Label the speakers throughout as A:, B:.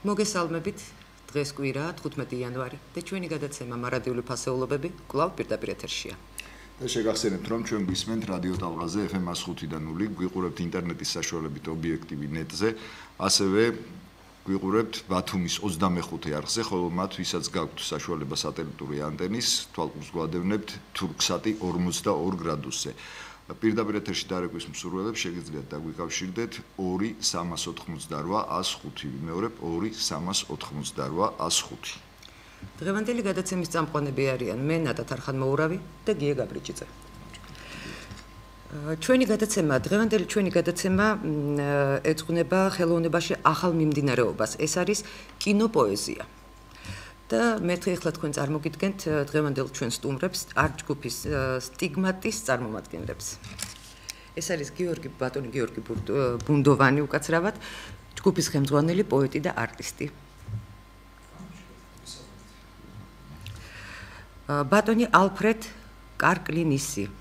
A: მოგესალმებით. დღეს კვირაა 15 იანვარი და ჩვენი გადაცემა მარადიული ფასეულობები კვლავ პირდაპირ ეთერშია.
B: და შეგახსენებთ, რომ ჩვენ გვისმენთ რადიო ტალღაზე FM 105-დან 0, გვიყურებთ ინტერნეტის საშუალებით ობიექტივი ნეტზე, ასევე გვიყურებთ ბათუმის 25 არხზე, ხოლო მათ ვისაც გაქვთ საშუალება სატელიტური ანტენის, თვალყურს გვადევნებთ თურქსატი 42 გრადუსზე. პირდაპირ ეთერში დარეკვის მსურველებს შეგიძლიათ დაგვიკავშირდეთ 2-388-105, ვიმეორებ 2-388-105.
A: დღევანდელი გადაცემის წამყვანები არიან მე ნატა თარხანმოურავი და გია გაბრიჭიძე. დღევანდელი ჩვენი გადაცემა ეძღვნება ხელოვნებაში ახალ მიმდინარეობას. ეს არის კინოპოეზია. და მეთქე ახლა თქვენ წარმოგიდგენთ დღევანდელ ჩვენ სტუმრებს არტ-ჯგუფის სტიგმატის წარმომადგენლებს. ეს არის ბატონი გიორგი ბუნდოვანი უკაცრავად, ჯგუფის ხელმძღვანელი, პოეტი და არტისტი. ბატონი ალფრედ კარკლინისი,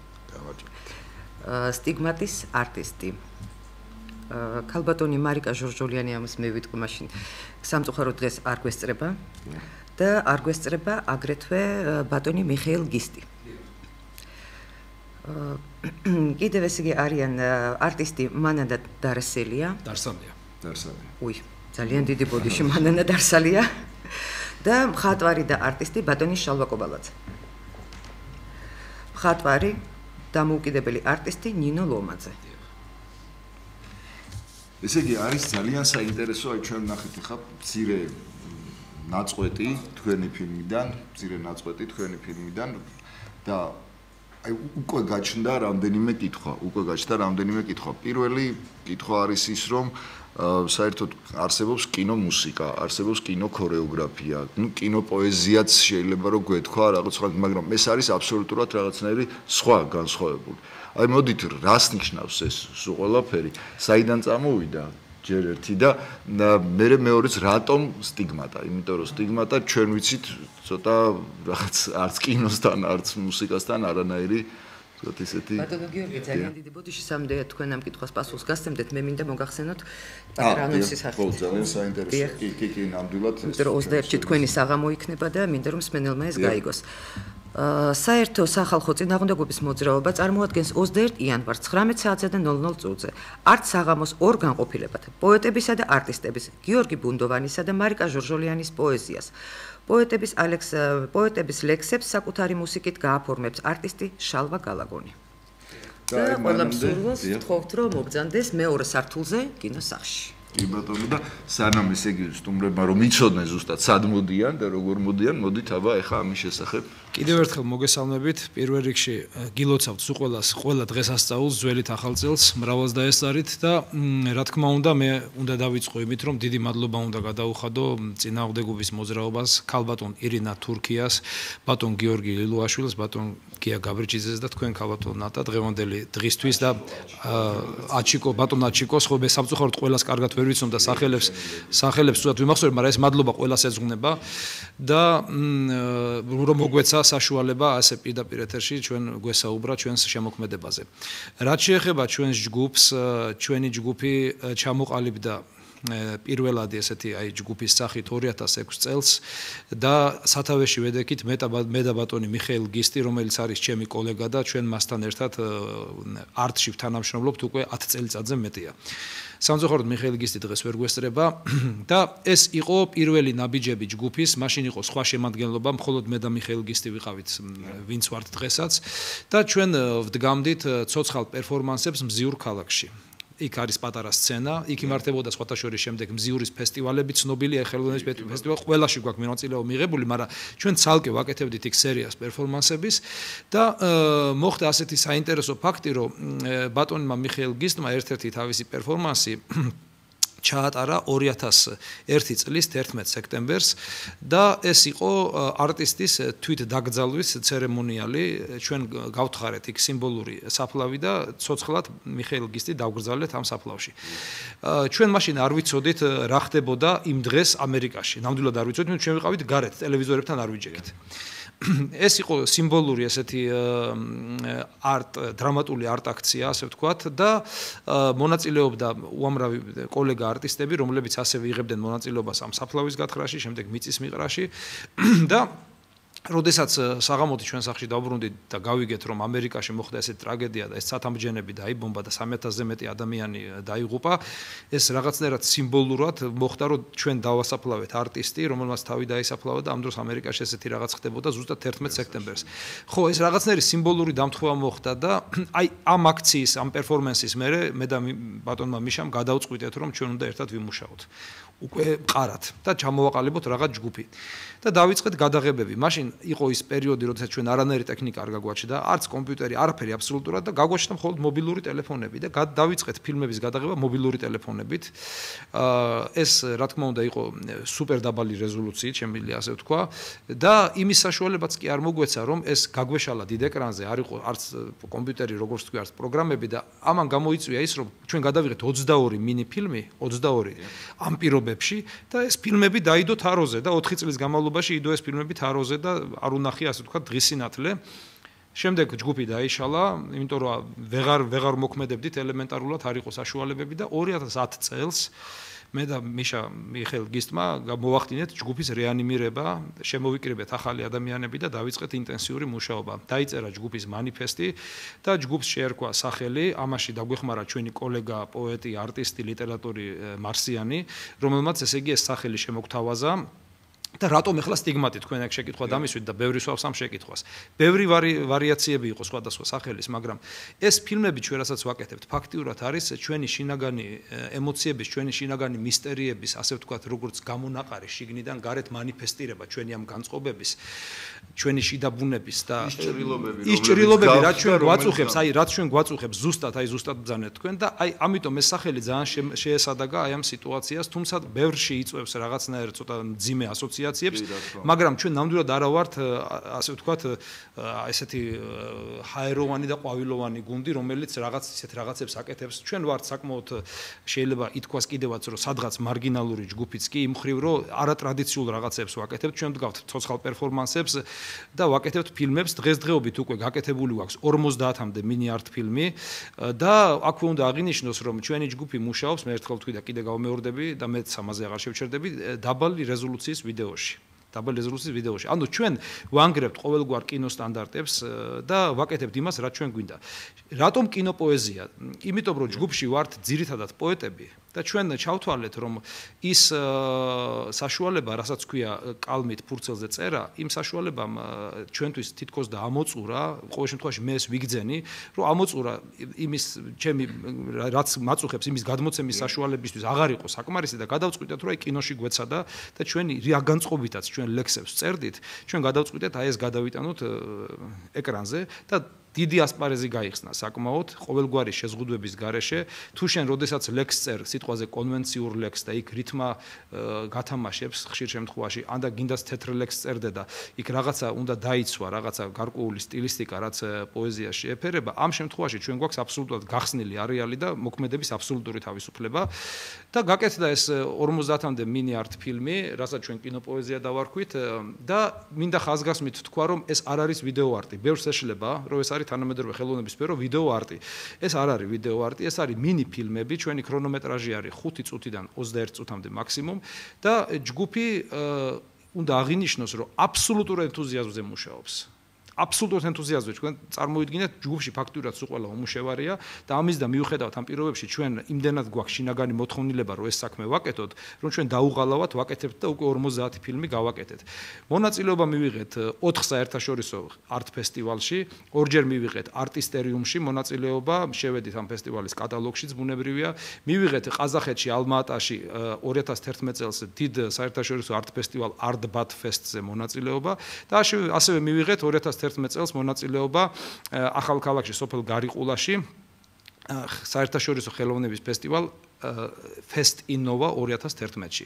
A: სტიგმატის არტისტი. ქალბატონი მარიკა ჟორჟოლიანი, ამას მე ვიტყვი მაშინ სამწუხაროდ დღეს არ გვესწრება. და არ გვესწრება აგრეთვე ბატონი მიხეილ გისტი. კიდევ ესე იგი არიან არტისტი მანანა დარსალია. უი, ძალიან დიდი ბოდიში მანანა დარსალია. და მხატვარი და არტისტი ბატონი შალვა კობალაძე. მხატვარი დამოუკიდებელი არტისტი ნინო ლომაძე.
B: ესე იგი არის ძალიან საინტერესო, აი ჩვენ ნახეთ ხა მცირე ნაწყვეტი თქვენი ფილმიდან და აი უკვე გაჩნდა რამდენიმე კითხვა. პირველი კითხვა არის ის, რომ საერთოდ არსებობს კინომუსიკა, არსებობს კინოქორეოგრაფია, კინოპოეზიაც შეიძლება რომ გვეთქვა რაღაცა, მაგრამ ეს არის აბსოლუტურად რაღაცნაირი სხვა განსხვავებული. აი მოდით, რას ნიშნავს ეს სულ ყველაფერი? საიდან წამოვიდა? ჯერ ერთი და მეორეც რატომ სტიგმატა? იმიტომ რომ სტიგმატა ჩვენ ვიცით ცოტა რაღაც არც კინოსთან, არც მუსიკასთან არანაირი ცოტა ისეთი.
A: ბატონო გიორგი, ძალიან დიდი ბოდიში სამდე თქვენ ამ კითხვას პასუხს გასცემდეთ, მე მინდა მოგახსენოთ პატარა ანონსის სახით.
B: ხო, ძალიან საინტერესო. კი, ნამდვილად.
A: იმიტომ რომ 21-ში თქვენი საღამო იქნება და მინდა რომ მსმენელმა ეს გაიგოს. საერთო სახალხო წინააღმდეგობის მოძრაობა წარმოადგენს 21 იანვარს 19 საათზე და 00 წუთზე არტ საღამოს ორ განყოფილებად პოეტებისა და არტისტების გიორგი ბუნდოვანისა და მარიკა ჟორჟოლიანის პოეზიას. პოეტების ლექსებს საკუთარი მუსიკით გააფორმებს არტისტი შალვა გალაგონი. და ყველა მსურველს ვთხოვთ რომ მოგზანდეს მეორე სართულზე კინოსახლში.
B: კი ბატონო, და სანამ ესე იგი სტუმრებმა რომ იცოდნენ ზუსტად სად მოდიან და როგორ მოდიან, მოდით აბა ეხა ამის შესახებ.
C: კიდევ ერთხელ მოგესალმებით. პირველ რიგში გილოცავთ სულ ყველა დღესასწაულს, ძველით ახალ წელს, მრავალს დაესწარით და რა თქმა უნდა, მე უნდა დავიწყო იმით, რომ დიდი მადლობა უნდა გადაუხადო წინააღმდეგობის მოძრაობას, ქალბატონ ირინა თურქიას, ბატონ გიორგი ლილუაშვილს, ბატონ გია გაბრიჭიძეს და თქვენ ქალბატონ ნატა დღევანდელი დღისთვის და ბატონ აჩიკოს, ხო მე სამწუხაროდ ყველას კარგად ვერ ვიცნობ და სახელებს სულად ვიმახსოვრებ, მაგრამ ეს მადლობა ყველას ეძღვნება და რომ მოგვეცა საშუალება ასე პირდაპირ ეთერში ჩვენ გვესაუბრა ჩვენს შემოქმედებაზე. რაც შეეხება ჩვენს ჯგუფს, ჩვენი ჯგუფი ჩამოყალიბდა პირველადი ესეთი აი ჯგუფის სახით 2006 წელს და სათავეში ვედექით მე და ბატონი მიხეილ გისტი, რომელიც არის ჩემი კოლეგა და ჩვენ მასთან ერთად არტში თანამშრომლობთ უკვე 10 წელიწადზე მეტია. სამწუხაროდ მიხეილ გისტი დღეს ვერ გვესწრება და ეს იყო პირველი ნაბიჯები ჯგუფის, მაშინ იყო სხვა შემადგენლობა, მხოლოდ მე და მიხეილ გისტი ვიყავით, ვინც ვართ დღესაც და ჩვენ ვდგამდით ცოცხალ პერფორმანსებს მზიურ ქალაქში. იქ არის პატარა სცენა, იქ იმართებოდა სხვათა შორის შემდეგ მზიურის ფესტივალები, ცნობილია ხელოვნების ფესტივალი, ყველაში გვაქვს მონაწილეობა მიღებული, მაგრამ ჩვენ ცალკე ვაკეთებდით იქ სერიას პერფორმანსების და მოხდა ასეთი საინტერესო ფაქტი, რომ ბატონმა მიხეილ გისტმა ერთ-ერთი თავისი პერფორმანსი ჩაატარა 2001 წლის 11 სექტემბერს და ეს იყო არტისტის თვით დაკრძალვის ცერემონიალი. ჩვენ გავთხარეთ იქ სიმბოლური საფლავი და ცოცხლად მიხეილ გისტი დავგრძალეთ ამ საფლავში. ჩვენ მაშინ არ ვიცოდით რა ხდებოდა იმ დღეს ამერიკაში. ნამდვილად არ ვიცოდით, ჩვენ ვიყავით გარეთ, ტელევიზორებთან არ ვიჯერით. ეს იყო სიმბოლური ესეთი დრამატული არტ აქცია, ასე ვთქვათ და მონაწილეობდა უამრავი კოლეგა არტისტები, რომლებიც ასევე იღებდნენ მონაწილეობას ამ საფლავის გათხრაში, შემდეგ მიწის მიყრაში და როდესაც საღამოთი ჩვენ სახლში დავბრუნდით და გავიგეთ რომ ამერიკაში მოხდა ესეთი ტრაგედია და ეს სათამბჯენები დაიბომბა და 3000-ზე მეტი ადამიანი დაიღუპა, ეს რაღაცნაირად სიმბოლურად მოხდა რომ ჩვენ დავასაფლავეთ არტისტი, რომელმაც თავი დაისაფლავა და ამ დროს ამერიკაში ესეთი რაღაც ხდებოდა ზუსტად 11 სექტემბერს. ხო, ეს რაღაცნაირი სიმბოლური დამთხევა მოხდა და აი ამ აქციის, ამ პერფორმანსის მე და ბატონმა მიშამ გადავწყვიტეთ რომ ჩვენ უნდა ერთად ვიმუშაოთ. უკვე მყარად და ჩამოვაყალიბოთ რაღაც ჯგუფი და დავიწყეთ გადაღებები. მაშინ იყო ის პერიოდი, როდესაც ჩვენ არანაირი ტექნიკა არ გაგვაჩნდა, არც კომპიუტერი, არაფერი აბსოლუტურად და გაგვაჩნდა მხოლოდ მობილური ტელეფონები და დავიწყეთ ფილმების გადაღება მობილური ტელეფონებით. ეს რა თქმა უნდა იყო სუპერ დაბალი რეზოლუციით, შემიძლია ასე ვთქვა და იმის საშუალებაც კი არ მოგვეცა, რომ ეს გაგვეშალა დიდ ეკრანზე, არ იყო არც კომპიუტერი, როგორც თქვი, არც პროგრამები და ამან გამოიწვია ის, რომ ჩვენ გადავიღეთ 22 მინი ფილმი, 22 ამ პირობებში და ეს ფილმები დაიდო თაროზე და 4 წლის განმავლობაში იდო ეს ფილმები თაროზე და არ უნახია ასე ვთქვათ დღის სინათლე. შემდეგ ჯგუფი დაიშალა, იმიტომ რომ ვეღარ მოქმედებდით ელემენტარულად, არ იყო საშუალებები და 2010 წელს მე და მიშა მიხეილ გისტმა მოვახდინეთ ჯგუფის რეანიმირება, შემოვიკრიბეთ ახალი ადამიანები და დავიწყეთ ინტენსიური მუშაობა. დაიწერა ჯგუფის მანიფესტი და ჯგუფს შეერქვა სახელი, ამაში დაგვეხმარა ჩვენი კოლეგა, პოეტი, არტისტი, ლიტერატორი მარსიანი, რომელმაც ესე იგი ეს სახელი შემოგთავაზა. და რატომ ახლა სტიგმატი თქვენ აქ შეკითხვა დამისვით და ბევრი სვავს ამ შეკითხვას. ბევრი ვარიაციები იყო სხვადასხვა სახელის, მაგრამ ეს ფილმები ჩვენ რასაც ვაკეთებთ, ფაქტიურად არის ჩვენი შინაგანი ემოციების, ჩვენი შინაგანი მისტერიების, ასე ვთქვათ, როგორც გამონაყარი შიგნიდან გარეთ მანიფესტირება ჩვენი ამ განწყობების, ჩვენი შიდა ბუნების და ის ჭრილობები, რაც ჩვენ გვაწუხებს, რაც ჩვენ გვაწუხებს ზუსტად ბძანეთ თქვენ და ამიტომ ეს სახელი ძალიან შეესადაგა აი ამ სიტუაციას, თუმცა ბევრში იწვევს რაღაცნაირ ცოტა მძიმე ასოციაციებს, მაგრამ ჩვენ ნამდვილად არა ვართ, ასე ვთქვათ, ესეთი ჰაეროვანი და ყვავილოვანი გუნდი, რომელიც რაღაც ისეთ რაღაცებს აკეთებს. ჩვენ ვართ საკმაოდ შეიძლება ითქვას კიდევაც, რომ სადღაც მარგინალური ჯგუფიც კი იმ მხრივ, რომ არატრადიციულ რაღაცებს ვაკეთებთ, ჩვენ ვდგავთ ცოცხალ პერფორმანსებს და ვაკეთებთ ფილმებს. დღესდღეობით უკვე გაკეთებული გვაქვს 50-მდე მინი არტ ფილმი და აქვე უნდა აღინიშნოს, რომ ჩვენი ჯგუფი მუშაობს, მე ერთხელ ვთქვი და კიდე გავმეორდები და მეც ამაზე აღარ შევჩერდები, დაბალი რეზოლუციის ვიდეოში. ანუ ჩვენ ვანგრევთ ყოველგვარ კინოსტანდარტებს და ვაკეთებთ იმას, რაც ჩვენ გვინდა. რატომ კინოპოეზია? იმიტომ რომ ჯგუფში ვართ ძირითადად პოეტები და ჩვენ ჩავთვალეთ, რომ ის საშუალება, რასაც ქვია კალმით ფურცელზე წერა, იმ საშუალებამ ჩვენთვის თითქოს და ამოწურა, ყოველ შემთხვევაში მე ეს ვიგძენი, რომ ამოწურა იმის ჩემი რაც მაწუხებს იმის გადმოცემის საშუალებისთვის აღარ იყო საკმარისი და გადავწყვიტეთ, რომ აი კინოში გვეცადა და ჩვენი რა განწყობითაც ჩვენ ლექსებს წერდით, ჩვენ გადავწყვიტეთ აი ეს გადავიტანოთ ეკრანზე და დიდი ასპარეზი გაიხსნა საკმაოდ ყოველგვარი შეზღუდვების გარეშე. თუ შენ როდესაც ლექს წერ, სიტყვაზე კონვენციურ ლექს და იქ რითმა გათამაშებს ხშირ შემთხვევაში, ან და გინდას თეთრ ლექს წერდე და იქ რაღაცა უნდა დაიცვა, რაღაცა გარკვეული სტილისტიკა, რაც პოეზიაში ეფერება, ამ შემთხვევაში ჩვენ გვაქვს აბსოლუტურად გახსნილი არეალი და მოქმედების აბსოლუტური თავისუფლება და გაკეთდა ეს 50-მდე მინი არტ ფილმი, რასაც ჩვენ კინოპოეზია დავარქვით და მინდა ხაზგასმით თქვა, რომ ეს არ არის ვიდეო არტი. ბევრს ეშლება, რომ ეს არის თანამედროვე ხელოვნების სფერო ვიდეო არტი. ეს არ არის ვიდეო არტი, ეს არის მინი ფილმები, ჩვენი ქრონომეტრაჟი არის 5 წუთიდან 21 წუთამდე მაქსიმუმ და ჯგუფი უნდა აღინიშნოს, რომ აბსოლუტურ ენთუზიაზმზე მუშაობს. აბსოლუტურ ენთუზიაზმზე ჩვენ წარმოიდგინეთ ჯგუფში ფაქტურად სულ ყველა უმუშევარია და ამის და მიუხედავად ამ პირობებში ჩვენ იმდენად გვაქვს შინაგანი მოთხოვნილება რომ ეს საქმე ვაკეთოთ, რომ ჩვენ დაუღალავად ვაკეთებთ და უკვე 50 ფილმი გავაკეთეთ. მონაწილეობა მივიღეთ 4 საერთაშორისო არტ ფესტივალში, ორჯერ მივიღეთ არტისტერიუმში მონაწილეობა, შევედით ამ ფესტივალის კატალოგშიც ბუნებრივია, მივიღეთ ყაზახეთში ალმა-ატაში 2011 წელს დიდ საერთაშორისო არტ ფესტივალ არტ-ბათ ფესტზე მონაწილეობა და ასევე მივიღეთ 2011 წელს მონაწილეობა ახალქალაქში სოფელ გარიყულაში საერთაშორისო ხელოვნების ფესტივალ Fest Innova 2011-ში.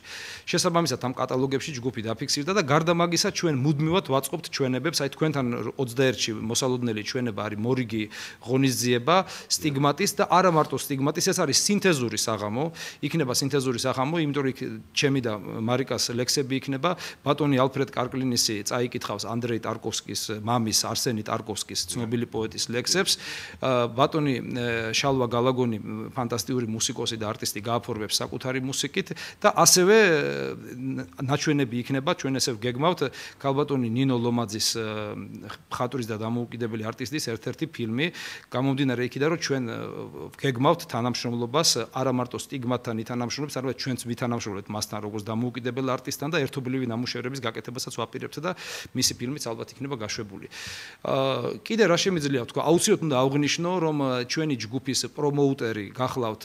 C: შესაბამისად ამ კატალოგებში ჯგუფი დაფიქსირდა და გარდა მაგისა ჩვენ მუდმივად ვაწყობთ ჩვენებებს, აი თქვენთან 21-ში მოსალოდნელი ჩვენება არის მორიგი ღონისძიება, სტიგმატის და არა მარტო სტიგმატის, ეს არის სინთეზური საღამო, იქნება სინთეზური საღამო, იმიტომ რომ ჩემი და მარიკას ლექსები იქნება, ბატონი ალფრედ კარკლინისი წაიკითხავს ანდრეი ტარკოვსკის მამის არსენი ტარკოვსკის ცნობილი პოეტის ლექსებს, ბატონი შალვა გალაგონი ფანტასტიკური მუსიკოსი და არტისტი გააფორმებს საკუთარი მუსიკით და ასევე ნაჩვენები იქნება ჩვენ ესე ვგეგმავთ ქალბატონი ნინო ლომაძის მხატვრის და დამოუკიდებელი არტისტის ერთ-ერთი ფილმი გამომდინარე იქიდან რომ ჩვენ ვგეგმავთ თანამშრომლობას არა მარტო სტიგმატთან ითანამშრომლებს არამედ ჩვენც ვითანამშრომლებთ მასთან როგორც დამოუკიდებელ არტისტთან და ერთობლივი ნამუშევრების გაკეთებასაც ვაპირებთ და მისი ფილმიც ალბათ იქნება გაშვებული. კიდე რა შემიძლია ვთქვა აუცილებლად უნდა აღვნიშნო რომ ჩვენი ჯგუფის პრომოუტერი გახლავთ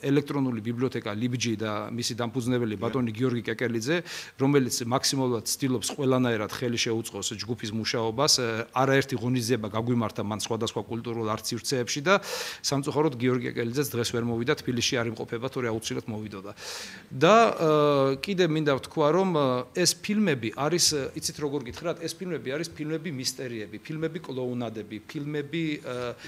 C: ელექტრონული ბიბლიოთეკა ლიბჯი და მისი დამფუძნებელი ბატონი გიორგი კეკელიძე, რომელიც მაქსიმალურად ცდილობს ყველანაირად ხელი შეუწყოს ჯგუფის მუშაობას, არაერთი ღონისძიება გაგვიმართა მან სხვადასხვა კულტურულ არცივცეებში და სამწუხაროდ გიორგი კეკელიძეც დღეს ვერ მოვიდა, თბილისში არ იმყოფება, თორე აუცილებლად მოვიდოდა. და კიდე მინდა ვთქვა, რომ ეს ფილმები არის, იცით როგორ გითხრათ, ეს φιλმები არის ფილმები მისტერიები, ფილმები კლოუნადები, ფილმები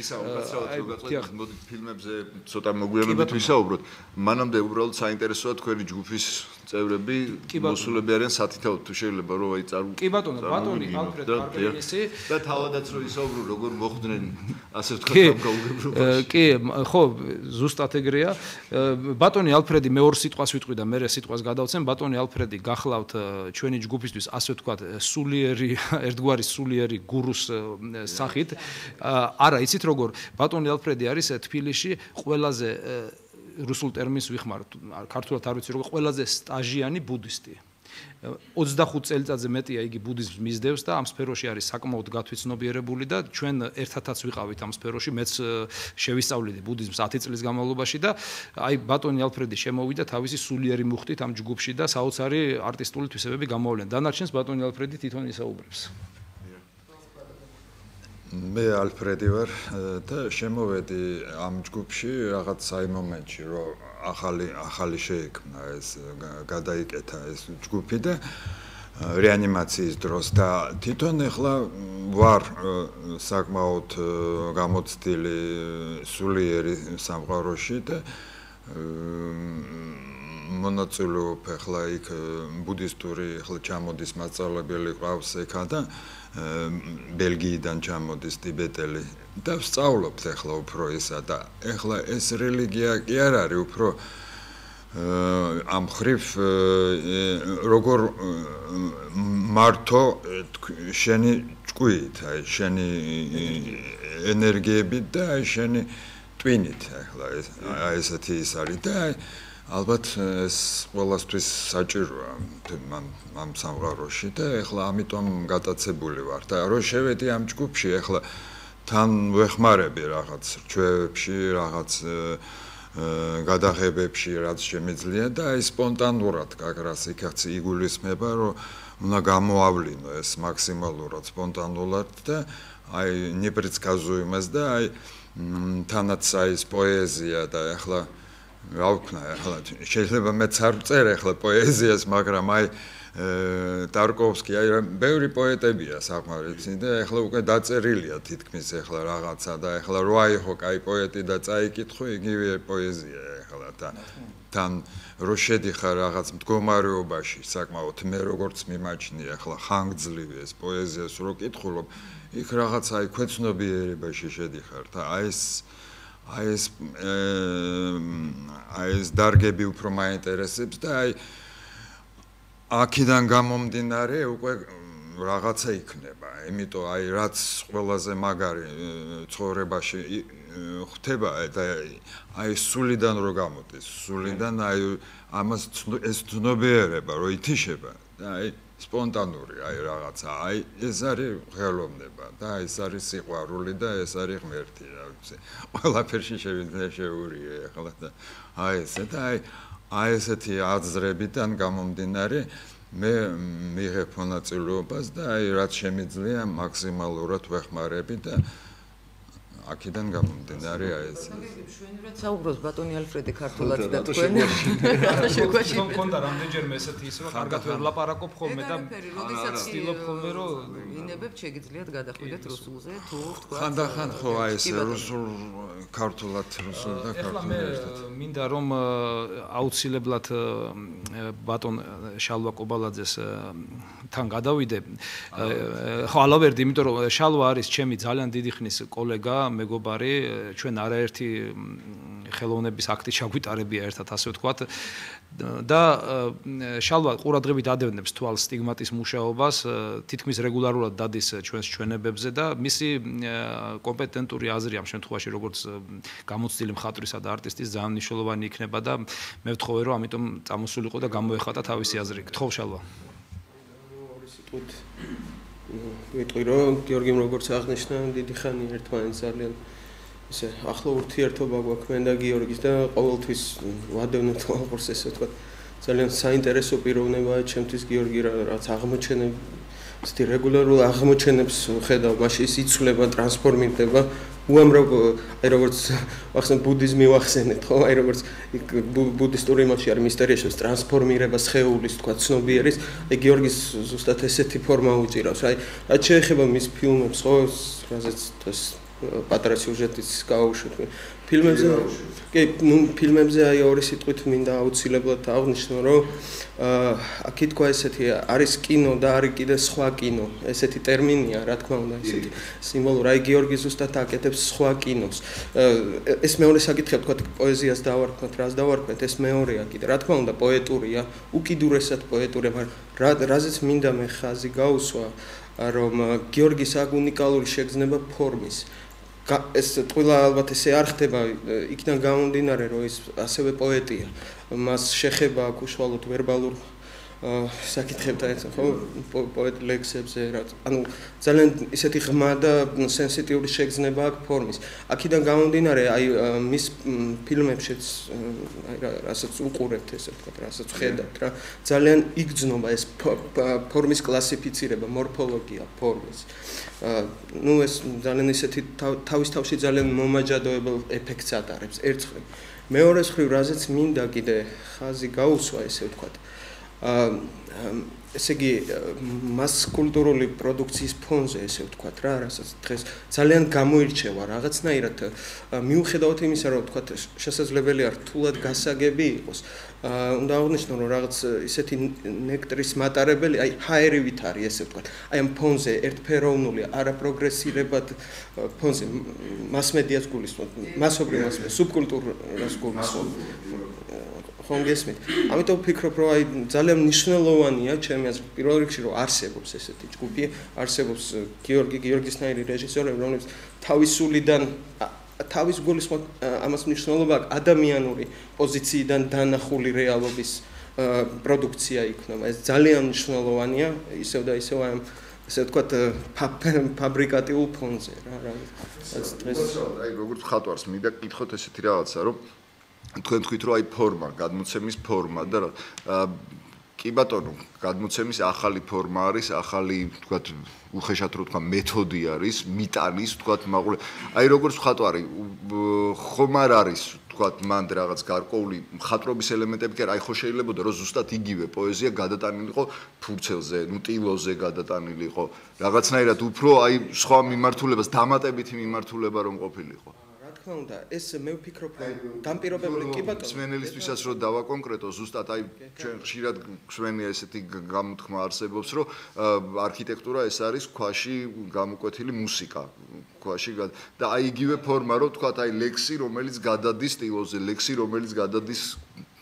B: ისა უკაცრავად რო გაწყვეტთ, მოდით ფილმებზე ცოტა მოგვიანებით ვისაუბროთ. მანამდე უბრალოდ საინტერესოა თქვენი ჯგუფის წევრები მოსულები არიან სათითაოდ თუ შეიძლება რომ აი წარუ
C: კი ბატონო ბატონი ალფრედ კარპელინისი
B: და თავადაც რომ ისაუბრო როგორ მოხდნენ ასე ვთქვათ ამ გაუგებრობას
C: კი ხო ზუსტად ეგრეა ბატონი ალფრედი მეორე სიტყვას ვიტყვი და მე სიტყვას გადავცემ ბატონი ალფრედი გახლავთ ჩვენი ჯგუფისთვის ასე ვთქვათ სულიერი ერთგვარი სულიერი გურუს სახით არა იცით როგორ ბატონი ალფრედი არის თბილისში ყველაზე რუსულ ტერმინს ვიხმართ, ქართულად არ ვიცი როგორ, ყველაზე სტაჟიანი ბუდისტი. 25 წელიწადზე მეტია იგი ბუდიზმს მისდევს და ამ სფეროში არის საკმაოდ გათვითცნობიერებული და ჩვენ ერთადაც ვიყავით ამ სფეროში, მეც შევისწავლიდი ბუდიზმს 10 წლის განმავლობაში და აი ბატონი ალფრედი შემოვიდა თავისი სულიერი მუხტით ამ ჯგუფში და საოცარი არტისტული თვისებები გამოავლენა. დანარჩენს ბატონი ალფრედი თვითონ ისაუბრებს.
D: მე ალფრედი ვარ და შემოვედი ამ ჯგუფში რაღაც აი მომენტში რომ ახალი შეიქმნა ეს გადაიკეთა ეს ჯგუფი და რეანიმაციის დროს და თვითონ ახლა ვარ საკმაოდ გამოცდილი სულიერი სამყაროში და მონაწილეობ ახლა იქ ბუდისტური ახლა ჩამოდის მასწავლებელი ყავს ეხა და ბელგიიდან ჩამოდის ტიბეტელი და ვსწავლობთ ახლა უფრო ისა და ახლა ეს რელიგია კი არ არის უფრო ამ ხრივ როგორ მართო შენი ჭკვით აი შენი ენერგიებით და აი შენი ტვინით ახლა ესეთი ის არის და აი ალბათ ეს ყველასთვის საჭიროა ამ სამყაროში და ეხლა ამიტომ გატაცებული ვარ და რო შევედი ამ ჯგუფში ეხლა თან ვეხმარები რაღაც რჩევებში რაღაც გადაღებებში რაც შემიძლია და აი სპონტანურად გაგრას იქაც იგულისხმება რომ უნდა გამოავლინო ეს მაქსიმალურად სპონტანულად და აი ნეპრეცკაზუიმას და აი თანაც აი პოეზია და ეხლა რა ვქნა ახლა შეიძლება მეც არ ვწერ ახლა პოეზიას მაგრამ აი ტარკოვსკი აი ბევრი პოეტებია საკმარისი და ახლა უკვე დაწერილია თითქმის ახლა რაღაცა და ახლა რო აიხო კაი პოეტი და წაიკითხო იგივე პოეზია ახლა და თან რო შედიხარ რაღაც მდგომარეობაში საკმაოდ მე როგორც მიმაჩნია ახლა ხანგრძლივი ეს პოეზიას რო კითხულობ იქ რაღაც აი ქვეცნობიერებაში შედიხარ და აი ეს დარგები უფრო მაინტერესებს და აი აქედან გამომდინარე უკვე რაღაცა იქნება. იმიტომ აი რაც ყველაზე მაგარი ცხოვრებაში ხდება და აი სულიდან რო გამოდის, სულიდან აი ამას ეს ცნობიერება რო ითიშება და აი სპონტანური აი რაღაცა აი ეს არის ხელოვნება და ეს არის სიყვარული და ეს არის ღმერთი რა ვიცი ყველაფერში შევიძინე შეურია ახლა და აი ესე და აი ესეთი აზრებიდან გამომდინარე მე მიღებ მონაწილეობას და აი რაც შემიძლია მაქსიმალურად ვეხმარები და აქედან გამომდინარე ეს.
A: შვენივრად საუბრობს ბატონი ალფრედი ქართულად და თქვენ
C: მქონდა რამდენჯერმე ესეთი ის რომ კარგად ვერ ლაპარაკობ ხოლმე და ცდილობ ხოლმე რომ
A: ინებებ შეგიძლიათ გადახვიდეთ რუსულზე თუ თქვა
D: ხანდახან ხო აი ეს რუსულ ქართულად რუსულ და ქართული ერთად.
C: მინდა რომ აუცილებლად ბატონ შალვა კობალაძეს თან გადავიდე. ხო ალავერდი, იმიტომ რომ შალვა არის ჩემი ძალიან დიდი ხნის კოლეგა, მეგობარი, ჩვენ არაერთი ხელოვნების აქტი ჩაგვიტარებია ერთად, ასე ვთქვათ. და შალვა ყურადღებით ადევნებს თვალს სტიგმატის მუშაობას, თითქმის რეგულარულად დადის ჩვენს ჩვენებებზე და მისი კომპეტენტური აზრი ამ შემთხვევაში როგორც გამოცდილი მხატვრისა და არტისტის ძალიან მნიშვნელოვანი იქნება და მე ვთხოვე რომ ამიტომ წამოსულიყო და გამოეხატა თავისი აზრი. გთხოვ შალვა.
E: ვიტყვი რომ გიორგიმ როგორც აღნიშნა დიდი ხანი ერთმანეთს ძალიან ისე ახლო ურთიერთობა გვაქვს მე და გიორგის და ყოველთვის ვადევნებთ ყველაფერს ესე ვთქვათ ძალიან საინტერესო პიროვნებაა ჩემთვის გიორგი რაც აღმოჩენებს ისეთი რეგულარულ აღმოჩენებს ხედავ მაშინ ის იცვლება ტრანსფორმირდება უამრავ აი როგორც ვახსენებ ბუდიზმი ვახსენეთ ხო აი როგორც ბუდისტური იმაში არის მისტერიაში ტრანსფორმირება სხეულის თქვა ცნობიერის აი გიორგის ზუსტად ესეთი ფორმა უჭირავს აი რაც შეეხება მის ფილმებს ხო რაზეც დღეს პატარა სიუჟეტიც გავუშვით ფილმებზე კი ნუ ფილმებზე აი ორი სიტყვით მინდა აუცილებლად აღნიშნო რომ აქ თქვა ესეთი არის კინო და არის კიდე სხვა კინო ესეთი ტერმინია რა თქმა უნდა ესეთი სიმბოლური აი გიორგი ზუსტად აკეთებს სხვა კინოს ეს მეორე საკითხია თქვა პოეზიას დავარქმევთ რას დავარქმევთ ეს მეორეა კიდე რა თქმა უნდა პოეტურია უკიდურესად პოეტურია მაგრამ რაზეც მინდა მე ხაზი გაუსვა რომ გიორგის აქ უნიკალური შეგრძნება ფორმის ეს ყველა ალბათ ესე არ ხდება იქიდან გამომდინარე რომ ის ასევე პოეტია მას შეხება აქ უშუალოდ ვერბალურ საკითხებთან ერთად ხო პოეტ ლექსებზე რაც ანუ ძალიან ისეთი ღრმა და სენსიტიური შეგრძნება აქვს ფორმის აქედან გამომდინარე აი მის ფილმებშიც აი რასაც უყურებთ ესე ვთქვათ რასაც ხედავთ რა ძალიან იგრძნობა ეს ფორმის კლასიფიცირება მორფოლოგია ფორმის ну ეს ძალიან ისეთი თავის თავში ძალიან მომაჯადოებელ ეფექტს ატარებს ერთ მხრივ მეორე მხრივ რაზეც მინდა კიდე ხაზი გაუსვა ესე ვთქვათ ესე იგი მას კულტურული პროდუქციის ფონზე ესე ვთქვათ რა რასაც დღეს ძალიან გამოირჩევა რაღაცნაირად მიუხედავად იმისა რომ ვთქვათ შესაძლებელია რთულად გასაგები იყოს უნდა აღნიშნო რომ რაღაც ისეთი ნექტრის მატარებელი აი ჰაერივით არის ესე ვთქვათ აი ამ ფონზე ერთფეროვნული არაპროგრესირებად ფონზე მასმედიას გულისხმობ მასობრივ მასმედიას სუბკულტურას გულისხმობ ხომ გესმით ამიტომ ვფიქრობ რომ აი ძალიან მნიშვნელოვანია ჩემი აზრით პირველ რიგში რომ არსებობს ესეთი ჯგუფი არსებობს გიორგისნაირი რეჟისორები რომლებიც თავისულიდან თავის გულისხმობ ამას მნიშვნელობა აქვს ადამიანური პოზიციიდან დანახული რეალობის პროდუქცია იქნება ეს ძალიან მნიშვნელოვანია ისევ და ისევ ამ ესე ვთქვათ ფაბრიკატიულ ფონზე რა რაც დღეს
B: აი როგორც ხატვარს მინდა კითხოთ ესეთი რაღაცა რომ თქვენ თქვით რომ აი ფორმა გადმოცემის ფორმა და კი ბატონო გადმოცემის ახალი ფორმა არის ახალი ვთქვათ უხეშად რო თქვა მეთოდი არის მიტანის ვთქვათ მაყურე აი როგორც ხატვარი ხომ არ არის ვთქვათ მანდ რაღაც გარკვეული მხატვრობის ელემენტები კი აი ხო შეიძლებოდა რომ ზუსტად იგივე პოეზია გადატანილიყო ფურცელზე ნუ ტილოზე გადატანილიყო რაღაცნაირად უფრო აი სხვა მიმართულებას დამატებითი მიმართულება რომ ყოფილიყო
E: თქმა უნდა ეს მე ვფიქრობ რომ დამპირობებული კი ბატონო
B: მსმენელისთვისაც რომ დავაკონკრეტო ზუსტად აი ჩვენ ხშირად გვსმენია ესეთი გამოთქმა არსებობს რომ არქიტექტურა ეს არის ქვაში გამოკვეთილი მუსიკა ქვაში და აი იგივე ფორმა რომ თქვა აი ლექსი რომელიც გადადის სტილოზე ლექსი რომელიც გადადის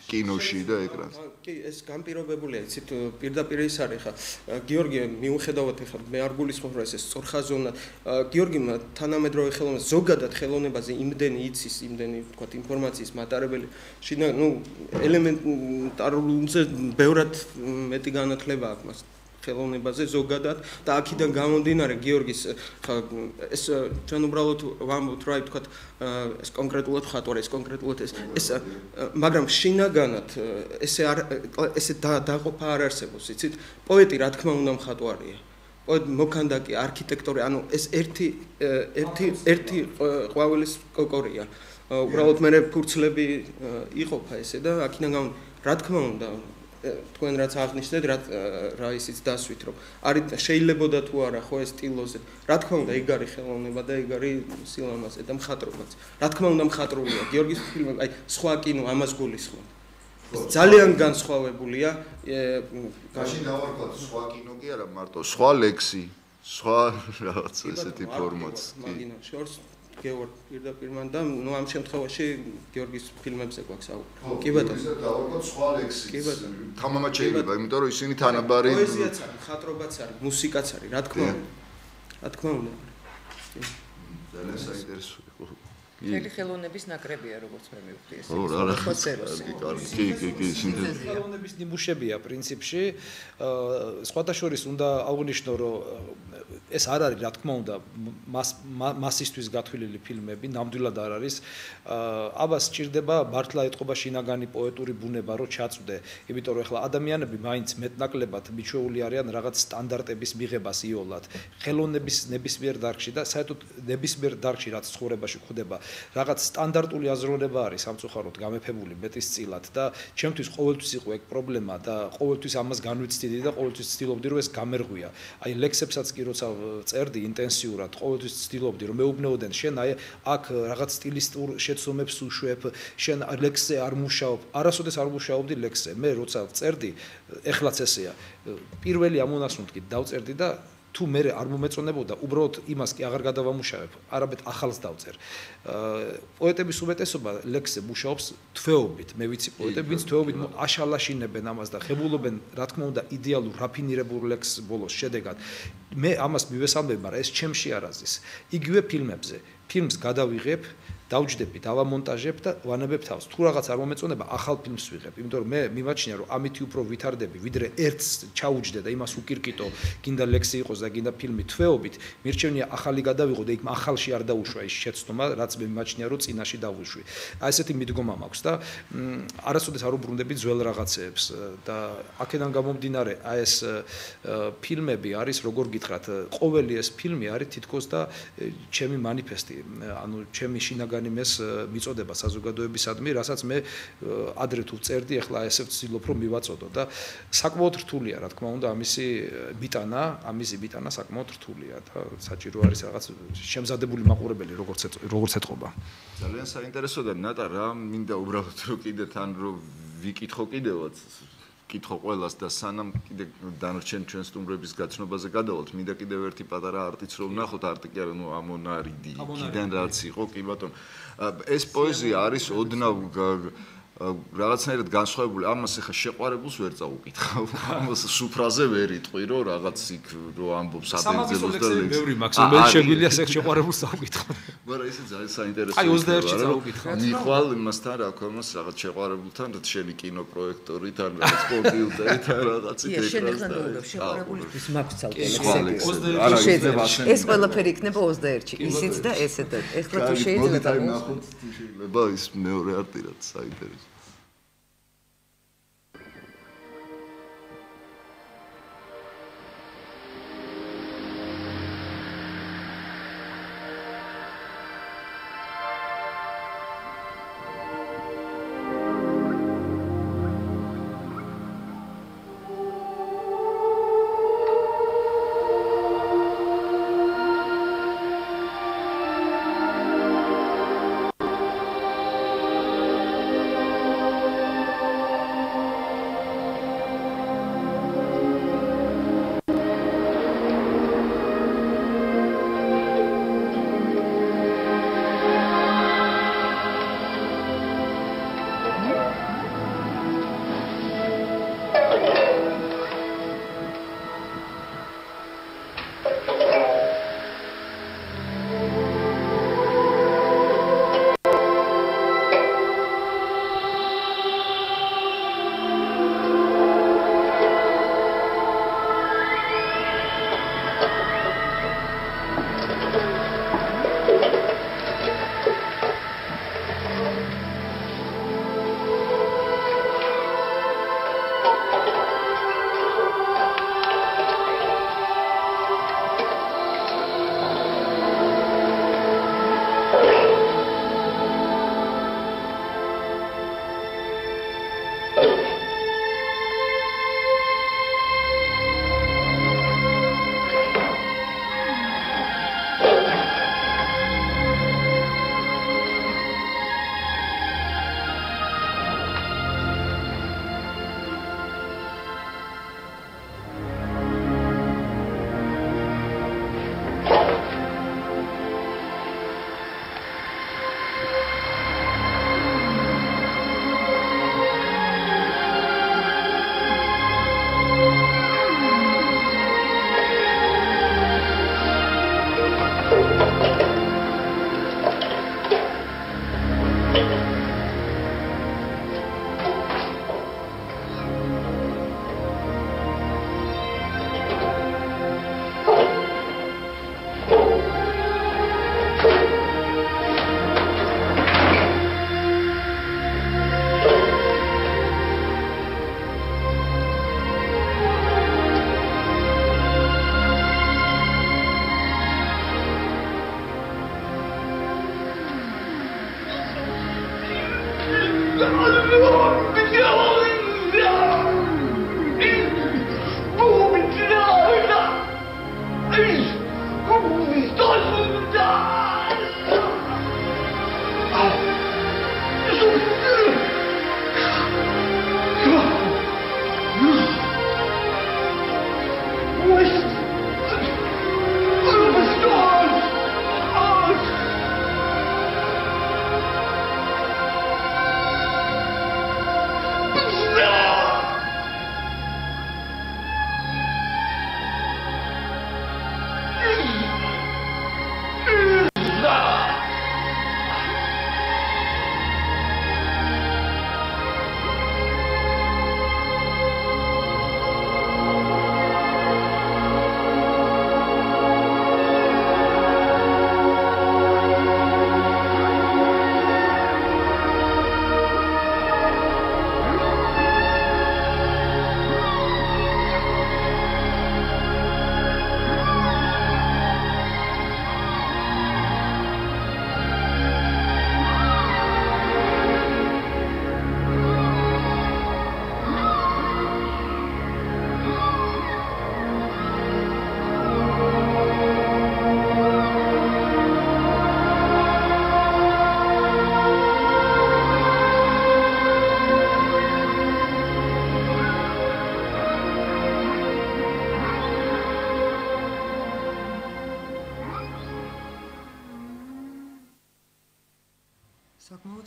B: კინოში და ეკრანზე.
E: კი, ეს განპირობებულია, იცით, პირდაპირ ის არის ხა. გიორგი მიუხედავად ხა მე არ გულისხმობ რომ ეს სწორხაზოვნად გიორგიმ თანამედროვე ხელოვნებას ზოგადად ხელოვნებაზე იმდენი იცის, იმდენი ვთქვათ ინფორმაციის მატარებელი, შინა, ნუ ელემენტარულზე ბევრად მეტი განათლება აქვს მას. ხელოვნებაზე ზოგადად და აქედან გამომდინარე გიორგის ხა ეს ჩვენ უბრალოდ ვამბობთ რა ვთქვათ ეს კონკრეტულად ხატვარი ეს კონკრეტულად ეს მაგრამ შინაგანად ესე არ ესე დაყოფა არ არსებობს იცით პოეტი რა თქმა უნდა მხატვარია მოქანდაკე, არქიტექტორი, ანუ ეს ერთი ყვავილის კოკორია. უბრალოდ მე ფურცლები იყოფა ესე და აქედან გამო რა თქმა უნდა თქვენ რაც აღნიშნეთ რა ისიც დასვით რომ არის შეიძლებოდა თუ არა ხო ეს სტილოზე რა თქმა უნდა ეგ არის ხელოვნება და ეგ არის სილამაზე და მხატვრობაც რა თქმა უნდა მხატვრულია გიორგის ფილმები აი სხვა კინო ამას გულისხმობ ძალიან განსხვავებულია
B: მაშინ დავარქვათ სხვა კინო კი არა მარტო სხვა ლექსი სხვა რაღაც ესეთი ფორმაც
E: კი შორს გეორგ პირდაპირ მან და ნუ ამ შემთხვევაში გიორგის ფილმებზე გვაქვს აუქრო. კი ბატონო.
B: ისე დავარქვათ სხვა ლექსი. კი ბატონო. თამამად შეიძლება, იმიტომ რომ ისინი თანაბარი
E: პოეზიაც არის, მხატვრობაც არის, მუსიკაც არის, რა თქმა უნდა. რა თქმა უნდა.
B: ძალიან საინტერესოა.
A: ხელი ხელოვნების ნაკრებია, როგორც მე მივხვდი ეს.
B: ო, რა. კი, სინთეზი.
C: ხელოვნების ნიმუშებია პრინციპში. სხვათა შორის უნდა აღვნიშნო, რომ ეს არ არის, რა თქმა უნდა, მასისთვის გათვლილი ფილმები, ნამდვილად არ არის. აბას სჭირდება მართლა ეთყობა შინაგანი პოეტური ბუნება, რომ ჩაწვდე, იმიტომ რომ ეხლა ადამიანები მაინც მეტნაკლებად მიჩვეული არიან რაღაც სტანდარტების მიღებას იოლად. ხელოვნების ნებისმიერ დარგში და საერთოდ ნებისმიერ დარგში რაც ცხოვრებაში ხდება რაღაც სტანდარტული აზროვნება არის სამწუხაროდ გამეფებული მეტისწილად და ჩემთვის ყოველთვის იყო ეგ პრობლემა და ყოველთვის ამას განვიცდიდი და ყოველთვის ცდილობდი რომ ეს გამერღვია. აი ლექსებსაც კი როცა წერდი ინტენსიურად, ყოველთვის ცდილობდი რომ მეუბნეოდნენ შენ აი აქ რაღაც სტილისტურ შეცდომებს უშვებ, შენ ლექსზე არ მუშაობ. არასოდეს არ მუშაობდი ლექსზე. მე როცა წერდი, ეხლაც ესეა. პირველი ამონასუნთქით დავწერდი და თუ მე არ მომეწონებოდა, უბრალოდ იმას კი აღარ გადავამუშავებ, არაბეთ ახალს დავწერ. პოეტების უმეტესობა ლექსზე მუშაობს თვეობით, მე ვიცი პოეტები, ვინც თვეობით აშალაშინებენ ამას და ხებულობენ, რა თქმა უნდა, იდეალურ რაფინირებულ ლექსს ბოლოს შედეგად. მე ამას მივესალმები, მაგრამ ეს ჩემში არ აზის. იგივე ფილმებზე, ფილმს გადავიღებ დავჯდები, დავამონტაჟებ და ვანებებ თავს. თუ რაღაც არ მომეწონება, ახალ ფილმს ვიღებ. იმიტომ რომ მე მიმაჩნია, რომ ამითი უფრო ვითარდები, ვიდრე ერთს ჩაუჯდე და იმას უკირკიტო, გინდა ლექსი იყოს და გინდა ფილმი თვეობით, მირჩევნია ახალი გადავიღო და იქ ახალში არ დაუშვა ის შეცდომა, რაც მე მიმაჩნია, რომ წინაში დავუშვი. აი ესეთი მიდგომა მაქვს და არასოდეს არ უბრუნდები ძველ რაღაცეებს და აქედან გამომდინარე, აი ეს ფილმები არის, როგორ გითხრათ, ყოველი ეს ფილმი არის თითქოს და ჩემი მანიფესტი, ანუ ჩემი შინაგანი მის მიწოდება საზოგადოებისადმი, რასაც მე ადრე თუ წერდი, ახლა ესე ვცდილობ რომ მივაწოდო და საკმაოდ რთულია, რა თქმა უნდა, ამისი ბიტანა საკმაოდ რთულია და საჭირო არის რაღაც შემზადებული მაყურებელი, როგორც ეთყობა.
B: ძალიან საინტერესოა და ნატა რა მინდა უბრალოდ რომ კიდე თან რომ ვიკითხო კიდევაც კითხო ყველას და სანამ კიდე დანარჩენ ჩვენ სტუმრების გაცნობაზე გადავალთ, მინდა კიდევ ერთი პატარა არტიც რომ ნახოთ, არტი კი არა, ნუ ამონარიდი, კიდენ რაც იყო, კი ბატონო. ეს პოეზია არის ოდნავ რაღაცნაირად განსხვავებული, ამას ახლა შეყვარებულს ვერ წაუკითხავ. ამას სუფრაზე ვერ იტყვი, რომ რაღაც იქ რო ამბობს აბენძელოს და ლექსი.
C: ბევრი მაქვს, რომელიც შეგვიძლია შეყვარებულს წაუკითხო.
B: მაგრამ ესე ძალიან საინტერესოა.
C: აი 21-ში წაუკითხავ.
B: მიხვალ იმასთან რა ქვემოს რაღაც შეყვარებულთან, შენი კინოპროექტორით ან რაღაც კომპიუტერით ან რაღაცით
A: ეკრანზე. შენ ახლა ნუ შეყვარებულისთვის მაქვს ცალკე
B: ლექსები.
A: ეს ყველაფერი იქნება 21-ში. ისიც და ესე და ეხლა თუ შეიძლება
B: ნახოთ თუ შეიძლება ის მეორე არტი რაც საინტერესოა.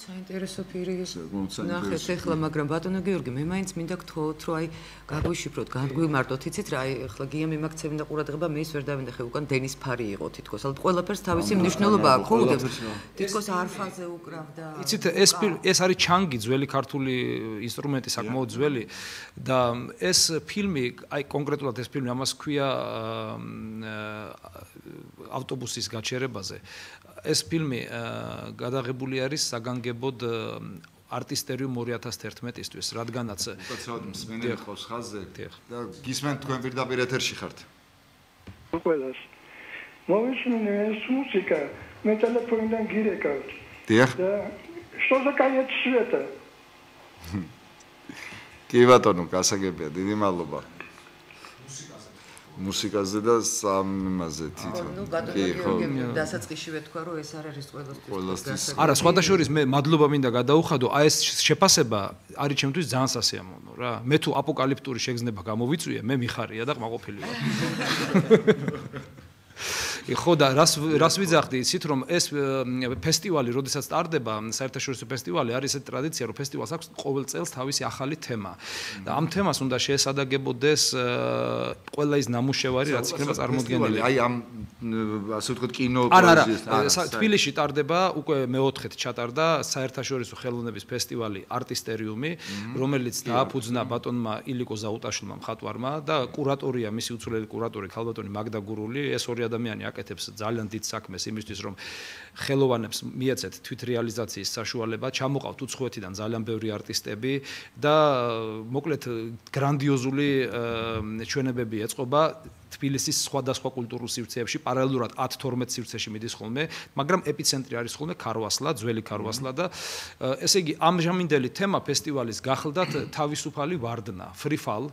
A: საინტერესო პირი ნახეთ ახლა, მაგრამ ბატონო გიორგი, მე მაინც მინდა გთხოვოთ, რომ აი გაგვიშვიფროთ, განგვიმარტოთ, იცით რა, აი ახლა გია მიმაქცევინდა ყურადღება, მე ის ვერ დავინახე, უკან დენის ფარი იყო თითქოს, ალბათ ყველაფერს თავისი მნიშვნელობა აქვს, ხო? თითქოს არფაზე უკრავდა.
C: იცით, ეს არის ჩანგი, ძველი ქართული ინსტრუმენტი, საკმაოდ ძველი და ეს ფილმი, აი კონკრეტულად ეს ფილმი ამას ქვია ავტობუსის გაჩერებაზე. ეს ფილმი გადაღებული არის საგანგებოდ არტისტერიუმ 2011-ისთვის, რადგანაც
B: უკაცრავად მსმენელი ყავს ხაზზე და გისმენთ თქვენ პირდაპირ ეთერში ხართ.
F: ყველას. მოვისმინე ეს მუსიკა, მე ტელეფონიდან გირეკავთ.
B: დიახ.
F: და что за конец света?
B: კი ბატონო, გასაგებია, დიდი მადლობა. მუსიკაზე და სამაზე თვითონ.
A: ნუ ბატონო გიორგი, დასაწყისში ვეთქვა, რომ ეს არ არის ყველასთვის.
C: არა, სხვადასხვა მე მადლობა მინდა გადაუხადო, აი ეს შეფასება არის ჩემთვის ძალიან სასიამოვნო რა. მე თუ აპოკალიფტური შეგრძნება გამოვიწვიე, მე მიხარია და ყმაყოფილი ვარ. ხო და რას ვიძახდი იცით რომ ეს ფესტივალი როდესაც ტარდება საერთაშორისო ფესტივალი არის ესეთი ტრადიცია რომ ფესტივალს აქვს ყოველ წელს თავისი ახალი თემა და ამ თემას უნდა შეესადაგებოდეს ყველა ის ნამუშევარი რაც იქნება წარმოდგენილი
B: აი ამ ასე ვთქვათ კინო
C: არა თბილისში ტარდება უკვე მეოთხედ ჩატარდა საერთაშორისო ხელოვნების ფესტივალი არტისტერიუმი რომელიც დააფუძნა ბატონმა ილიკო ზაუტაშვილმა მხატვარმა და კურატორია მისი უცვლელი კურატორი ქალბატონი მაგდა გურული ეს ორი ადამიანი აკეთებს ძალიან დიდ საქმეს იმისთვის რომ ხელოვანებს მიეცეთ თვითრეალიზაციის საშუალება ჩამოყავთ უცხოეთიდან ძალიან ბევრი არტისტები და მოკლედ გრანდიოზული ჩვენებები ეწყობა თბილისის სხვადასხვა კულტურულ სივრცეებში პარალელურად 10-12 სივრცეში მიდის ხოლმე, მაგრამ ეპიცენტრი არის ხოლმე ქარვასლა, ძველი ქარვასლა და ესე იგი ამჟამინდელი თემა ფესტივალის გახლდათ თავისუფალი ვარდნა, free fall,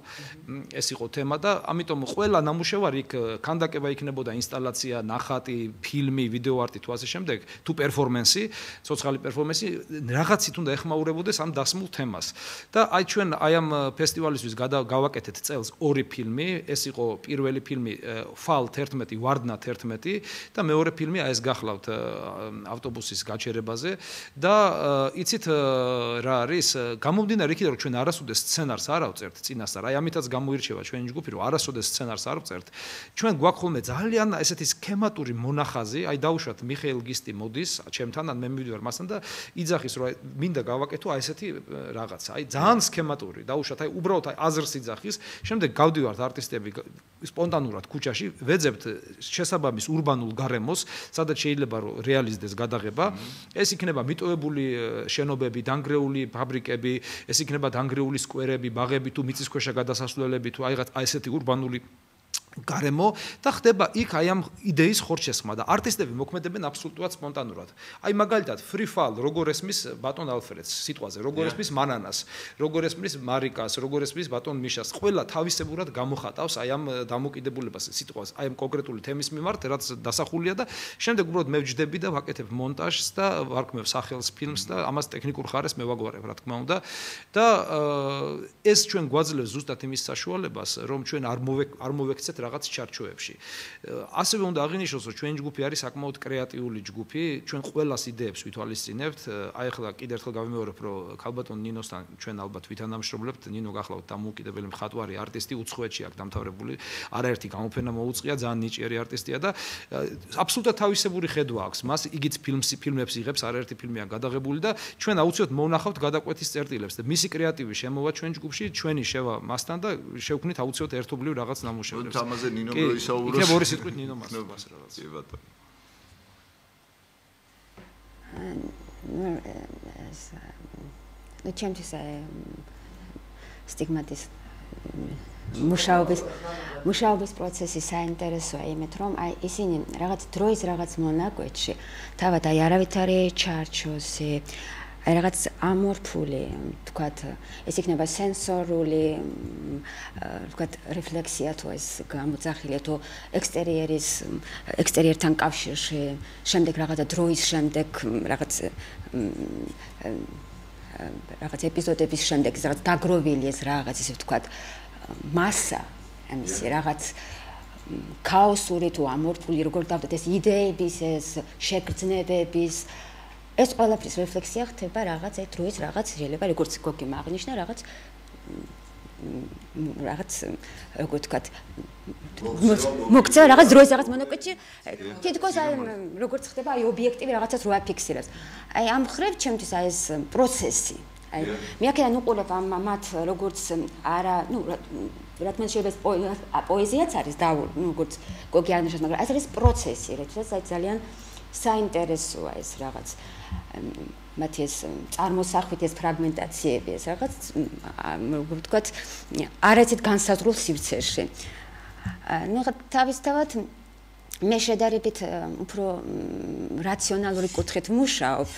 C: ეს იყო თემა და ამიტომ ყველა ნამუშევარი იქ ქანდაკება იქნებოდა ინსტალაცია, ნახატი, ფილმი, ვიდეო არტი თუ ასე შემდეგ, თუ პერფორმენსი, ცოცხალი პერფორმენსი რაღაცით უნდა ეხმაურებოდეს ამ დასმულ თემას. და აი ჩვენ აი ამ ფესტივალისთვის გავაკეთეთ წელს ორი ფილმი, ეს იყო პირველი ფილმი Fall 11 ვარდნა 11 და მეორე ფილმი აი ეს გახლავთ ავტობუსის გაჩერებაზე და იცით რა არის გამომდინარე იქიდან რომ ჩვენ არასოდეს სცენარს არ ავწერთ წინასწარ აი ამითაც გამოირჩევა ჩვენი ჯგუფი რომ არასოდეს სცენარს არ ავწერთ ჩვენ გვაქვს ხოლმე ძალიან ესეთი სქემატური მონახაზი აი დაუშვათ მიხეილ გისტი მოდის ჩემთან ან მე მივიდივარ მასთან და იძახის რომ მინდა გავაკეთო აი ესეთი რაღაცა აი ძალიან სქემატური დაუშვათ აი უბრალოდ აი აზრს იძახის შემდეგ გავდივართ არტისტები სპონტანურად ქუჩაში ვეძებთ შესაბამის ურბანულ გარემოს, სადაც შეიძლება რომ რეალიზდეს გადაღება. ეს იქნება მიტოვებული შენობები, დანგრეული ფაბრიკები, ეს იქნება დანგრეული სკვერები, ბაღები თუ მიწისქვეშა გადასასვლელები თუ აი ესეთი ურბანული გარემო და ხდება იქ აი ამ იდეის ხორჩესხმა და არტისტები მოქმედებენ აბსოლუტურად სპონტანურად. აი მაგალითად free fall როგორ ესმის ბატონ ალფრედს სიტყვაზე, როგორ ესმის მანანას, როგორ ესმის მარიკას, როგორ ესმის ბატონ მიშას, ყველა თავისებურად გამოხატავს აი ამ დამოკიდებულებას სიტყვას, აი ამ კონკრეტული თემის მიმართ, რაც დასახულია და შემდეგ უბრალოდ მე ვჯდები და ვაკეთებ მონტაჟს და ვარქმევ სახელს ფილმს და ამას ტექნიკურ ხარეს მე ვაგვარებ, რა თქმა უნდა. და ეს ჩვენ გვაძლევს ზუსტად იმის საშუალებას, რომ ჩვენ არ მოვექცეთ რაღაც ჩარჩოებში. ასევე უნდა აღინიშნოს, რომ ჩვენი ჯგუფი არის საკმაოდ კრეატიული ჯგუფი, ჩვენ ყველას იდეებს ვითვალისწინებთ. აი ახლა კიდევ ერთხელ გავიმეორებ, რომ ქალბატონ ნინოსთან ჩვენ ალბათ ვითანამშრომლებთ. ნინო გახლავთ დამოუკიდებელი მხატვარი, არტისტი, უცხოეთში აქვს დამთავრებული, არაერთი გამოფენა მოუწყია, ძალიან ნიჭიერი არტისტია და აბსოლუტურად თავისებური ხედვა აქვს მას. იგიც ფილმებს იღებს, არაერთი ფილმია გადაღებული და ჩვენ აუცილებლად მოვნახავთ გადაკვეთის წერტილებს და მისი კრეატივი შემოვა ჩვენ ჯგუფში, ჩვენი შევა მასთან და შევქმნით აუცილებლად ერთობლივ რაღაც ნამუშევრებს.
B: ამაზე ნინო მოისაუბროს.
C: იქნებ ორი სიტყვით ნინო მასწავლას რაღაც.
B: კი ბატონო.
G: ნუ ჩემთვის სტიგმატის მუშაობის პროცესი საინტერესოა იმით, რომ აი ისინი რაღაც დროის რაღაც მონაკვეთში თავად აი არავითარი ჩარჩოსი აი რაღაც ამორფული, თქვათ, ეს იქნება სენსორული, თქვათ, რეფლექსია თუ ეს გამოძახილია თუ ექსტერიერთან კავშირში, შემდეგ რაღაცა დროის შემდეგ რაღაც ეპიზოდების შემდეგ რაღაც გაგროვილი ეს რაღაც ისე ვთქვათ, მასა, ამისი რაღაც ქაოსური თუ ამორფული, როგორ დავდეთ ეს იდეების, ეს შეგრძნებების ეს ყველაფრის რეფლექსია ხდება რაღაც აი დროის რაღაც რეალობა, როგორც გოგიმ აღნიშნა, რაღაც როგორ ვთქვათ, მოგწევა რაღაც დროის რაღაც მონაკვეთში, თითქოს აი როგორც ხდება აი ობიექტივი რაღაცას რო აფიქსირებს. აი ამ ხრევ ჩემთვის აი ეს პროცესი. აი მე აქედან უყურებ მათ როგორც არა, ნუ რა თქმა უნდა შეიძლება პოეზიაც არის და როგორც გოგი აღნიშნავს, მაგრამ ეს არის პროცესი, როდესაც აი ძალიან საინტერესოა ეს რაღაც მათი ეს წარმოსახვით ეს ფრაგმენტაციები ეს რაღაც როგორ ვთქვათ არაცით განსაზღვრულ სივრცეში. ნუ თავისთავად მე შედარებით უფრო რაციონალური კუთხით მუშაობ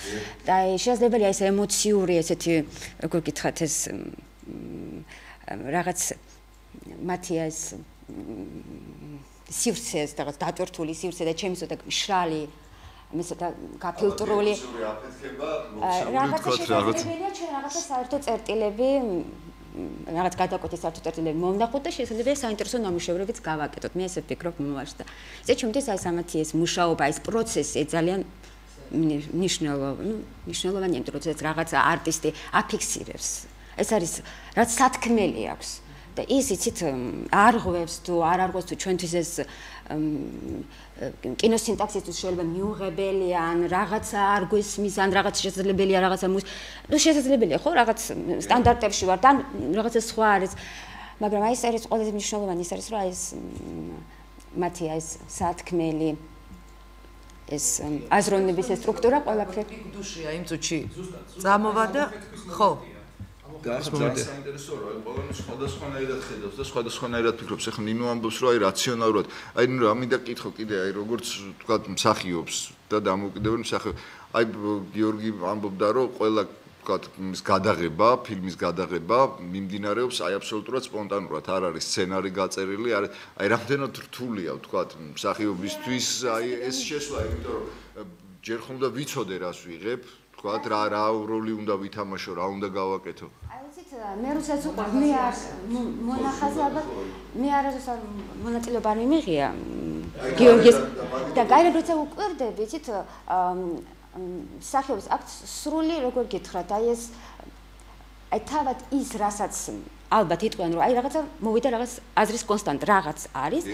G: და შესაძლებელია ეს ემოციური ესეთი როგორ გითხრათ ეს რაღაც მათი ეს სივრცეს რაღაც დატვირთული სივრცე და ჩემს ოდეკ მშრალი მისოთა გაფილტრული რაღაცა შესაძლებელია ჩვენ რაღაცა საერთო წერტილები რაღაც გადაკვეთის საერთო წერტილები მომნახოთ და შესაძლებელია საინტერესო ნამუშევრებიც გავაკეთოთ. მე ესე ვფიქრობ მომავალში და ეს ჩემთვის აი სამათი ეს მუშაობა ეს პროცესი ძალიან მნიშვნელოვანია, იმიტომ რომ ეს რაღაცა არტისტი აფიქსირებს. ეს არის რაც სათქმელი აქვს და ის იცით არღვევს თუ არ არღვევს თუ ჩვენთვის ეს კინოსინტაქსისთვის შეიძლება მიუღებელია ან რაღაცა არ გვესმის ან რაღაც შესაძლებელია რაღაცა ნუ შესაძლებელია ხო რაღაც სტანდარტებში ვართ ან რაღაცა სხვა არის მაგრამ აი ეს არის ყველაზე მნიშვნელოვანი ის არის რომ აი ეს მათი აი ეს სათქმელი ეს აზროვნების ეს სტრუქტურა ყველაფერი
A: გუშია იმ წუთში წამოვა და ხო
B: და საინტერესო რა ყველანი სხვადასხვანაირად ხედავს და სხვადასხვანაირად ფიქრობს. ეხლა ნინო ამბობს რომ აი რაციონალურად აი ნუ ამინდა კითხო კიდე აი როგორც თქვა მსახიობს და დამოუკიდებელი მსახიობ აი გიორგი ამბობდა რომ ყველა თქვა ის გადაღება ფილმის გადაღება მიმდინარეობს აი აბსოლუტურად სპონტანურად არ არის სცენარი გაწერილი აი რამდენად რთულია თქვა მსახიობისთვის აი ეს შესვლა იმიტომ რომ ჯერ ხომ და ვიცოდე რას ვიღებ თქვათ რა როლი უნდა ვითამაშო, რა უნდა გავაკეთო.
G: აი ვიცით, მე როცა უყვართ, მე არ მონახაზე ალბათ მე არასდროს არ მონაწილეობა არ მიმიღია გიორგის და გაირებ როცა უყვირდები, ვიცით, სახეობის აქ სრული როგორ გითხრათ, აი ეს აი თავად ის რასაც ალბათ იტყვიან, რომ აი რაღაცა მოვიდა რაღაც აზრის კონსტანტ რაღაც არის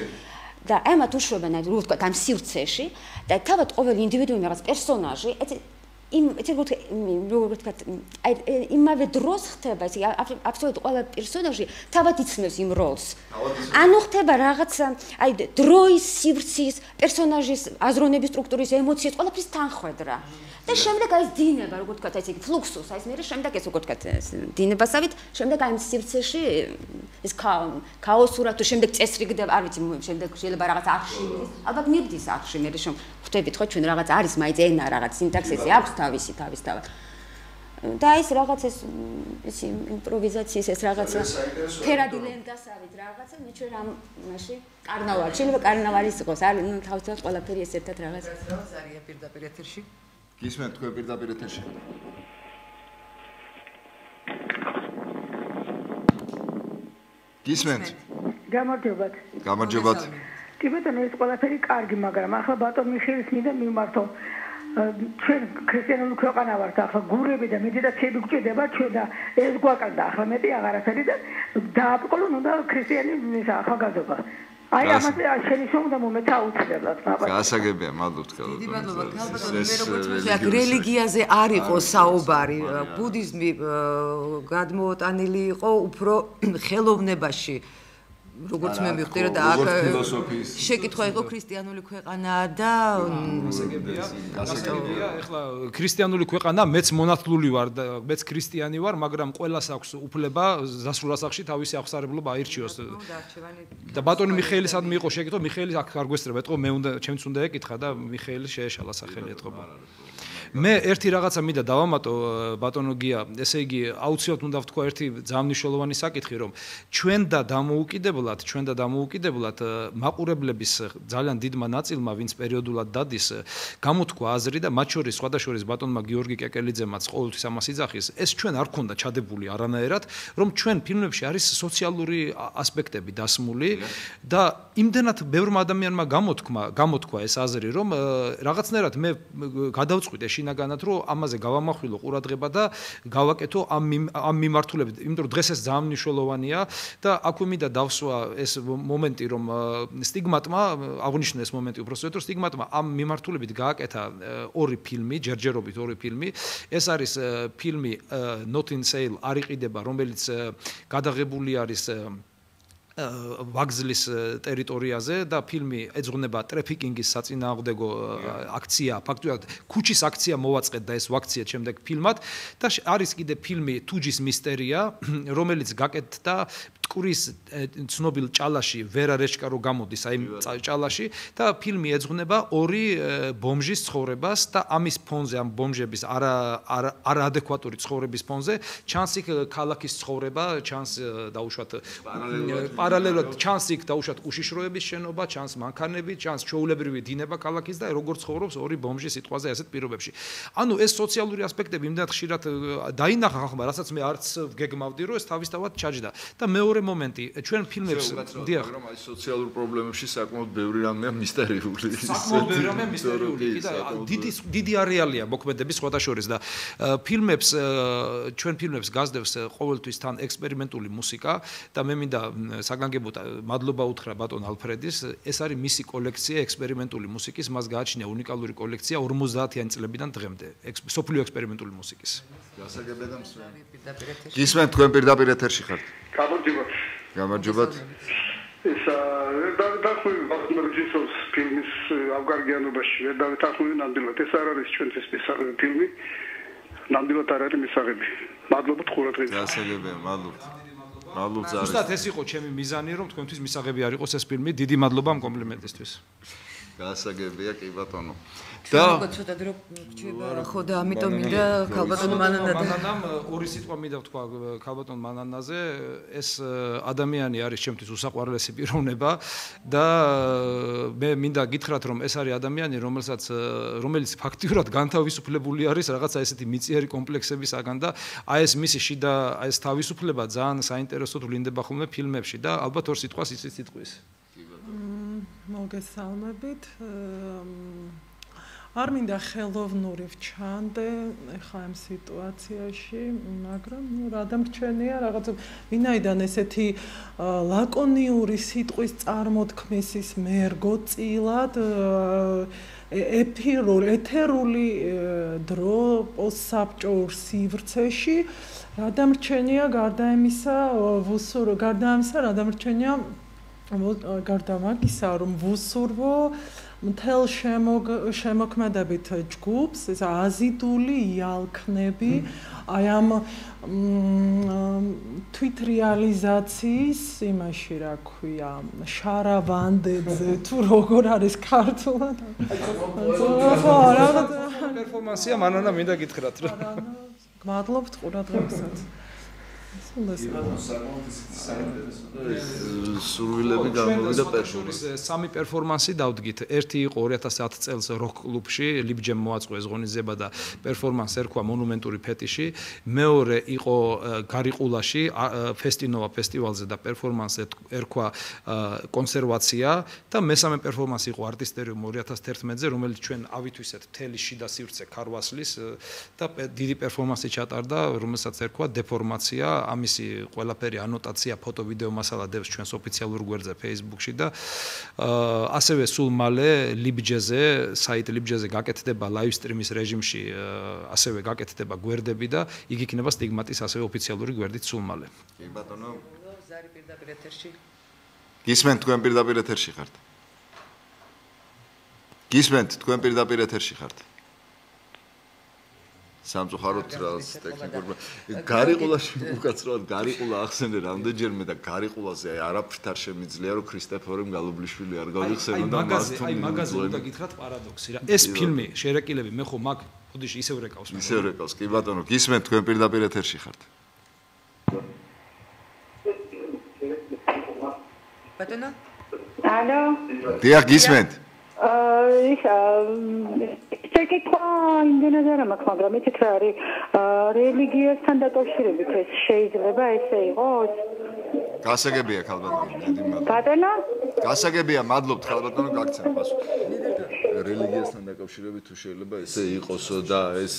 G: და ამათ უშვებენ აი რო ვთქვათ ამ სივრცეში და თავად ყოველი ინდივიდუუმი რაღაც პერსონაჟი როგორ ვთქვათ, აი იმავე დროს ხდება ეს აბსოლუტურად ყველა პერსონაჟი თავად იცნობს იმ როლს. ანუ ხდება რაღაც აი დროის, სივრცის, პერსონაჟის აზროვნების სტრუქტურის, ემოციის, ყველაფრის თანხვედრა. და შემდეგ აი ეს დინება, როგორ ვთქვათ, აი ეს ფლუქსუს, აი ეს მე შემდეგ ეს როგორ ვთქვათ, დინებასავით, შემდეგ აი ამ სივრცეში ეს ქაოსურად თუ შემდეგ წესრიგდება, არ ვიცი, შემდეგ შეიძლება რაღაც არხში მიდის, ალბათ მივდის არხში, მე ხვდებით ხო ჩვენ რაღაც არის მაინც ენა რაღაც სინტაქსისი აქვს თავისი თავისთავად. და ის რაღაც ეს იმპროვიზაციის ეს რაღაცა ფერადი ლენტასავით რაღაცა მე ჩვენ ამ მაშინ კარნავალი შეიძლება კარნავალის იყოს არის ნუ თავისთავად ყველაფერი ეს ერთად რაღაც
A: არია პირდაპირ ეთერში
B: გისმენთ თქვენ პირდაპირ ეთერში გისმენთ გამარჯობათ
F: კი ბატონო ეს ყველაფერი კარგი მაგრამ ახლა ბატონ მიხელის მიდან მიმართო ჩვენ ქრისტიანული ქვეყანა ვართ ახლა გურები და მედიტაციები გვჭირდება ჩვენ და ეს გვაკანდა ახლა მეტი აღარაფერი და დააბრკოლონ უნდა ქრისტიანის ახალგაზრდობა აი ამაზე შენიშნულდა მომეთა აუცილებლად
B: გასაგებია მადლობთ
A: დიდი მადლობა ქალბატონო მე როგორც ვთქვი აქ რელიგიაზე არ იყო საუბარი ბუდიზმი გადმოოტანილი იყო უფრო ხელოვნებაში როგორც მე მივხვდი და აქ შეკითხვა იყო ქრისტიანული ქვეყანა და
C: გასაგებია ეხლა ქრისტიანული ქვეყანა მეც მონათლული ვარ და მეც ქრისტიანი ვარ მაგრამ ყველას აქვს უფლება დასრულ ასახში თავისი აღსარებლობა აირჩიოს და ბატონი მიხეილის ადმი იყო შეკითხვა მიხეილის აქ არ გვესწრება ეთყო მე უნდა ჩემც უნდა ეკითხა და მიხეილის შეეშალა სახელი ეთყობა მე ერთი რაღაცა მინდა დავამატო ბატონო გია ესე იგი აუცილებლად უნდა ვთქვა ერთი ძალიან მნიშვნელოვანი საკითხი რომ ჩვენ და დამოუკიდებლად მაყურებლების ძალიან დიდმა ნაწილმა ვინც პერიოდულად დადის გამოთქვა აზრი და მათ შორის სხვადასხვა ბატონმა გიორგი კეკელიძემაც ყოველთვის ამას იძახის ეს ჩვენ არ ქონდა ჩადებული არანაირად რომ ჩვენ ფილმებში არის სოციალური ასპექტები დასმული და იმდენად ბევრმა ადამიანმა გამოთქვა ეს აზრი რომ რაღაცნაირად მე გადავწყვიტე შინაგანად რომ ამაზე გავამახვილო ყურადღება და გავაკეთო ამ მიმართულებით, იმიტომ რომ დღეს ეს ძალიან მნიშვნელოვანია და აქვე მინდა დავსვა ეს მომენტი რომ სტიგმატმა აღნიშნა ეს მომენტი უბრალოდ რომ სტიგმატმა ამ მიმართულებით გააკეთა ორი ფილმი, ჯერჯერობით ორი ფილმი. ეს არის ფილმი Not in Sale არ იყიდება, რომელიც გადაღებული არის ვაგზლის ტერიტორიაზე და ფილმი ეძღვნება ტრაფიკინგის საწინააღმდეგო აქცია, ფაქტობრივად ქუჩის აქცია მოვაწყეთ და ეს ვაქცია შემდეგ ფილმად და არის კიდე ფილმი თუჯის მისტერია, რომელიც გაკეთდა მტკვრის ცნობილ ჭალაში ვერა რეჩკა რო გამოდის აი ჭალაში და ფილმი ეძღვნება ორი ბომჟის ცხოვრებას და ამის ფონზე ამ ბომჟების არაადეკვატური ცხოვრების ფონზე ჩანს იქ ქალაქის ცხოვრება, ჩანს დაუშვათ პარალელურად ჩანს იქ დაუშვათ უშიშროების შენობა, ჩანს მანქანები, ჩანს ჩაულებრივი დინება ქალაქის და როგორ ცხოვრობს ორი ბომჟი სიტყვაზე ასეთ პირობებში. ანუ ეს სოციალური ასპექტები იმდენად ხშირად დაინახა ხალხმა, რასაც მე არც გეგმავდი, რომ ეს თავისთავად ჩაჯდა. და მეორე მომენტი, ჩვენ ფილმებს დიახ,
B: რომ აი სოციალურ პრობლემებში საკმაოდ ბევრი რამეა მისტერიული.
C: საკმაოდ ბევრი რამეა მისტერიული და დიდი არეალია მოქმედების სხვათა შორის და ფილმებს ჩვენ ფილმებს გასდევს ყოველთვის თან ექსპერიმენტული მუსიკა და მე მინდა საგანგებოდ მადლობა უთხრა ბატონ ალფრედის, ეს არის მისი კოლექცია ექსპერიმენტული მუსიკის, მას გააჩნია უნიკალური კოლექცია 50-იანი წლებიდან დღემდე, სოფლიო ექსპერიმენტული მუსიკის.
B: გასაგებია და მსვენია. გისმენთ თქვენ პირდაპირ ეთერში ხართ.
H: გამარჯობათ.
B: გამარჯობათ.
H: ეს დაახლოებით რეჟისორის ფილმის ავგარგიანობაში ვერ დავეთანხმები ნამდვილად. ეს არ არის ჩვენთვის მისაღები ფილმი. ნამდვილად არ არის მისაღები. მადლობთ ყურადღებისთვის.
B: გასაგებია, მადლობთ. მადლობთ ზარეს.
C: ზუსტად ეს იყო ჩემი მიზანი, რომ თქვენთვის მისაღები არ იყოს ეს ფილმი. დიდი მადლობა ამ კომპლიმენტისთვის.
B: გასაგებია, კი ბატონო.
A: და ცოტა დრო გრჩება ხო და ამიტომ მინდა ქალბატონ
C: მანანამ ორი სიტყვა მინდა ვთქვა ქალბატონ მანანაზე, ეს ადამიანი არის ჩემთვის უსაყვარლესი პიროვნება და მე მინდა გითხრათ რომ ეს არის ადამიანი, რომელიც ფაქტიურად განთავისუფლებული არის რაღაცა ესეთი მიწიერი კომპლექსებისაგან და აი ეს მისი შიდა აი ეს თავისუფლება ძალიან საინტერესოდ ვლინდება ხოლმე ფილმებში და ალბათ ორ სიტყვას იცით სიტყვის.
I: მოგესალმებით. არ მინდა ხელოვნური ვჩანდე ხა ამ სიტუაციაში, მაგრამ რა დამრჩენია რაღაცა ვინაიდან ესეთი ლაკონიური სიტყვის წარმოთქმის ის მერგოწილად ეთერული დრო პოსტსაბჭოურ სივრცეში რა დამრჩენია გარდა ამისა რა დამრჩენია გარდა მაგისა რომ ვუსურვო მთელ შემოქმედებით ჯგუფს, ეს აზიდული იალქნები, აი ამ თვითრეალიზაციის იმაში რა ქვია, შარავანდებზე თუ როგორ არის ქართულად. ხო, რაღაც
C: პერფორმანსია მანანა მინდა გითხრათ რა.
I: მადლობთ ყურადღებისას.
B: სურვილები გამოვიდა პერფორმანსი.
C: სამი პერფორმანსი დავდგით. ერთი იყო 2010 წელს როკ კლუბში, ლიბჯემ მოაწყო ეს ღონისძიება და პერფორმანსი ერქვა მონუმენტური ფეტიში. მეორე იყო გარიყულაში, ფესტინოვა ფესტივალზე და პერფორმანსი ერქვა კონსერვაცია და მესამე პერფორმანსი იყო არტისტერიუმ 2011-ზე, რომელიც ჩვენ ავითვისეთ მთელი შიდა სივრცე ქარვასლის და დიდი პერფორმანსი ჩატარდა, რომელსაც ერქვა დეფორმაცია. ამისი ყველაფერი ანოტაცია, ფოტო, ვიდეო მასალა დევს ჩვენს ოფიციალურ გვერდზე Facebook-ში და ასევე სულ მალე ლიბჯეზე, საიტ ლიბჯეზე გაკეთდება live stream-ის რეჟიმში, ასევე გაკეთდება გვერდები და იგი იქნება სტიგმატის ასევე ოფიციალური გვერდით სულ მალე.
B: კი ბატონო.
A: ზარი პირდაპირ ეთერში.
B: გისმენთ თქვენ პირდაპირ ეთერში ხართ. გისმენთ თქვენ პირდაპირ ეთერში ხართ. სამწუხაროდ რაღაც ტექნიკურ გარიყულაში უკაცრავად გარიყულა ახსენე რამდენჯერმე და გარიყულაზე არაფრით არ შემიძლია რომ ქრისტეფორემ გალობლიშვილი არ გავიხსენო და მასთან
C: აი მაგაზე უნდა გითხრათ პარადოქსი რა ეს ფილმი შერეკილები მე ხო მაგ ფუდიში ისევ რეკავს
B: კი ბატონო გისმენთ თქვენ პირდაპირ ეთერში ხართ
A: ბატონო
F: ალო
B: დიახ გისმენთ
F: შეკითხვა იმდენად არ მაქვს, მაგრამ იცით რა არის რელიგიასთან დაკავშირებით ეს შეიძლება ესე იყოს?
B: გასაგებია ხალბატონო, დიდი მადლობა.
F: ბატონო?
B: გასაგებია, მადლობთ ხალბატონო, გაგცემ პასუხი. რელიგიასთან დაკავშირებით თუ შეიძლება ესე იყოსო და ეს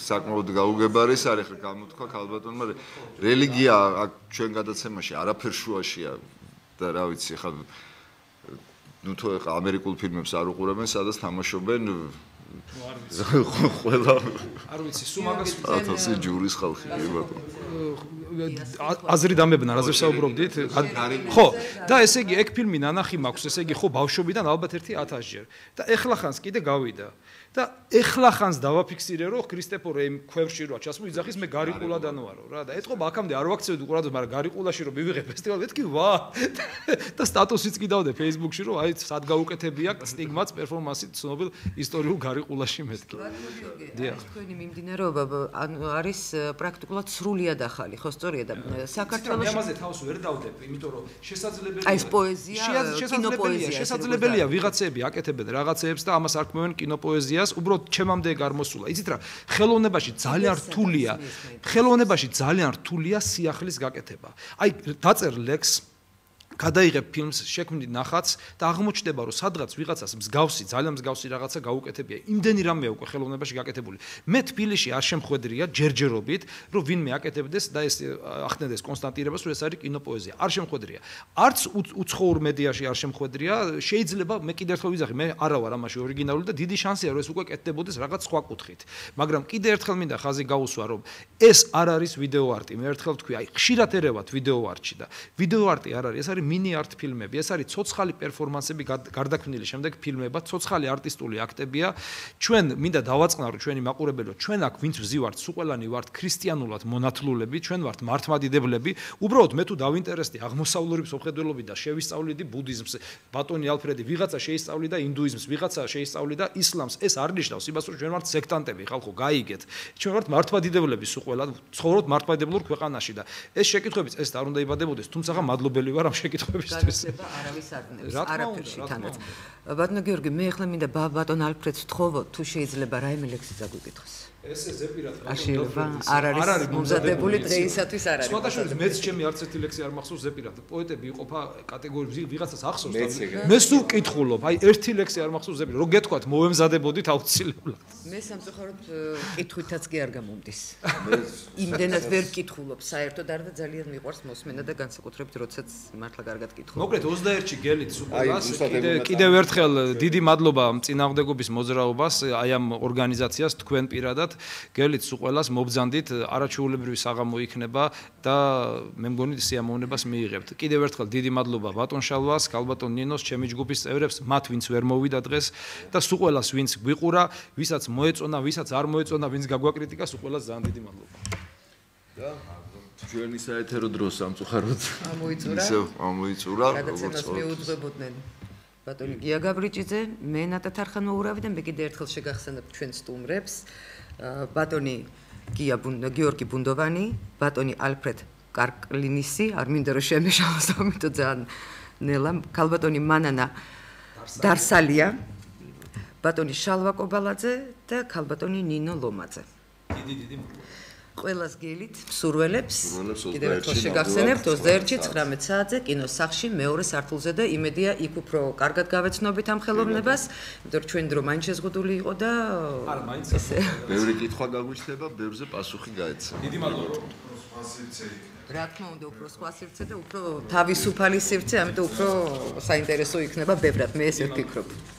B: საკმაოდ გაუგებარი არის ხა გამოთქვა ქალბატონმა რელიგია აქ ჩვენ გადაცემაში არაფერ შუაშია და რა ვიცი ხა ნუ თუ ამერიკულ ფილმებს არ უყურებენ სადაც თამაშობენ ყველა
C: არ ვიცი სულ მაგას
B: ათასი ჯურის ხალხი კი ბატონო
C: აზრი დამებნა რაზე საუბრობდით ხო და ესე იგი ეგ ფილმი ნანახი მაქვს ესე იგი ხო ბავშვობიდან ალბათ 1000 ჯერ და ეხლახანს კიდე გავიდა და ეხლახანს დავაფიქსირე რომ ქრისტეფორ ეიმ ქვევში როა ჩასმოიძახის მე გარიყულადან ვარო რა და ეთყობა აქამდე არ ვაქცევდი ყურადღებას მაგრამ გარიყულაში რომ მივიღე ფესტივალზე მეთქი ვა და სტატუსიც კი დავდე Facebook-ში რომ აი სად გაუკეთებია სტიგმაც პერფორმანსით ცნობილ ისტორიულ გარიყულაში მეთქი
A: ეს თქვენი მიმდინარეობა არის პრაქტიკულად სრულიად ახალი ხო სწორია და საქართველოში
C: ამაზე თავს ვერ დავდებ იმიტომ რომ შესაძლებელია
A: აი ეს პოეზია კინოპოეზია
C: შესაძლებელია ვიღაცები აკეთებენ რაღაცეებს და ამას არქმევენ კინოპოეზიას უბრალოდ ჩემამდე გამოსულა იცით რა ხელოვნებაში ძალიან რთულია სიახლის გაკეთება აი დაწერ ლექს გადაიღებ ფილმს, შექმნი ნახატს და აღმოჩნდება, რომ სადღაც ვიღაცას მსგავსი, ძალიან მსგავსი რაღაცა გაუკეთებია. იმდენი რამეა უკვე ხელოვნებაში გაკეთებული. მე თბილისში არ შემხვედრია ჯერჯერობით, რომ ვინმე აკეთებდეს და ეს ახდენდეს კონსტანტირებას, რომ ეს არის კინოპოეზია. არ შემხვედრია. არც უცხოურ მედიაში არ შემხვედრია. შეიძლება მე კიდევ ერთხელ ვიზახი, მე არა ვარ ამაში ორიგინალური და დიდი შანსია, რომ ეს უკვე კეთდებოდეს რაღაც სხვა კუთხით. მაგრამ კიდევ ერთხელ მინდა ხაზი გაუსვა, რომ ეს არ არის ვიდეო არტი. მე ერთხელ ვთქვი, აი ხშირად ერევათ ვიდეო არტში და ვიდეო არტი არ არის, ეს არის mini art ფილმები. ეს არის ცოცხალი პერფორმანსები გარდაქმნილი შემდეგ ფილმებად, ცოცხალი არტისტული აქტებია. ჩვენ მინდა დავაწყნარო ჩვენი მაყურებელი, ჩვენ აქ ვინც ვზივართ, სულ ყველანი ვართ ქრისტიანულად მონათლულები, ჩვენ ვართ მართლმადიდებლები. უბრალოდ მე თუ დავინტერესდი აღმოსავლური მსოფლმხედველობით და შევისწავლიდი ბუდიზმს, ბატონი ალფრედი ვიღაცა შეისწავლიდა ინდუიზმს, ვიღაცა შეისწავლიდა ისლამს. ეს არ ნიშნავს იმას, რომ ჩვენ ვართ სექტანტები, ხალხო, გაიგეთ. ჩვენ ვართ მართლმადიდებლები სულ ყველა, ცხოვრობთ მართლმადიდებლურ ქვეყანაში და ეს შეკითხვებიც ეს არ უნდა იბადებოდეს, თუმცა მადლობელი ვარ ამ შეკითხვებისთვის.
A: არავის არ ნებს, არაფერში თანაც. ბატონო გიორგი, მე ახლა მინდა ბატონ ალფრედს ვთხოვო, თუ შეიძლება რაიმე ლექსი დაგვიკითხოს.
C: ესე ზეპირად
A: არ არის მომზადებული დღეისათვის არ არის.
C: სხვადასხვა მეც ჩემი არც ერთი ლექსი არ მახსოვს ზეპირად. პოეტები იყოფა კატეგორიებში, ვიღაცას ახსოვს და მე სულ ვკითხულობ, აი ერთი ლექსი არ მახსოვს ზეპირად. რო გეთქვათ, მოვემზადებოდით აუცილებლად.
A: მე სამწუხაროდ კითხვითაც კი არ გამომდის. იმდენად ვერ ვკითხულობ, საერთოდ არ და ძალიან მიყვარს მოსმენა და განსაკუთრებით როდესაც მართლა კარგად კითხულობ.
C: მოკლედ 21-ში გელით სუპერას კიდევ ერთხელ დიდი მადლობა წინააღმდეგობის მოძრაობას, აი ამ ორგანიზაციას თქვენ პირადად გელით სულ ყველას მობძანდით, არაჩვეულებრივი საღამო იქნება და მე მგონი სიამოვნებას მიიღებთ. კიდევ ერთხელ დიდი მადლობა ბატონ შალვას, ქალბატონ ნინოს, ჩემი ჯგუფის წევრებს, მათ ვინც ვერ მოვიდა დღეს და სულ ყველას ვინც გვიყურა, ვისაც მოეწონა, ვისაც არ მოეწონა, ვინც გაგვაკრიტიკა, სულ ყველას ძალიან დიდი მადლობა.
B: და ჩვენი საეთერო დრო სამწუხაროდ ამოიწურა,
A: როგორც მეუძღვებოდნენ ბატონი გია გაბრიჭიძე, მე ნატა თარხანმოურავი და მე კიდევ ერთხელ შეგახსენებ ჩვენ სტუმრებს. ბატონი გიორგი ბუნდოვანი, ბატონი ალფრედ კარკლინისი, არ მინდა რომ შემეშალოს, ამიტომ ძალიან ნელა, ქალბატონი მანანა დარსალია, ბატონი შალვა კობალაძე და ქალბატონი ნინო ლომაძე.
C: დიდი
A: ყველას გელით მსურველებს კიდევ ერთხელ შეგახსენებთ 21-ში 19 საათზე კინოს სახლში მეორე სართულზე და იმედია იქ უფრო კარგად გავეცნობით ამ ხელოვნებას, იმიტომ რომ ჩვენი დრო მაინც შეზღუდული იყო და
C: არა მაინც
B: ბევრი კითხვა გაგვიჩნდება, ბევრზე პასუხი გაეცა.
C: დიდი მადლობა.
A: რა თქმა უნდა, უფრო სხვა სივრცე და უფრო თავისუფალი სივრცე, ამიტომ უფრო საინტერესო იქნება ბევრად, მე ესე ვფიქრობ.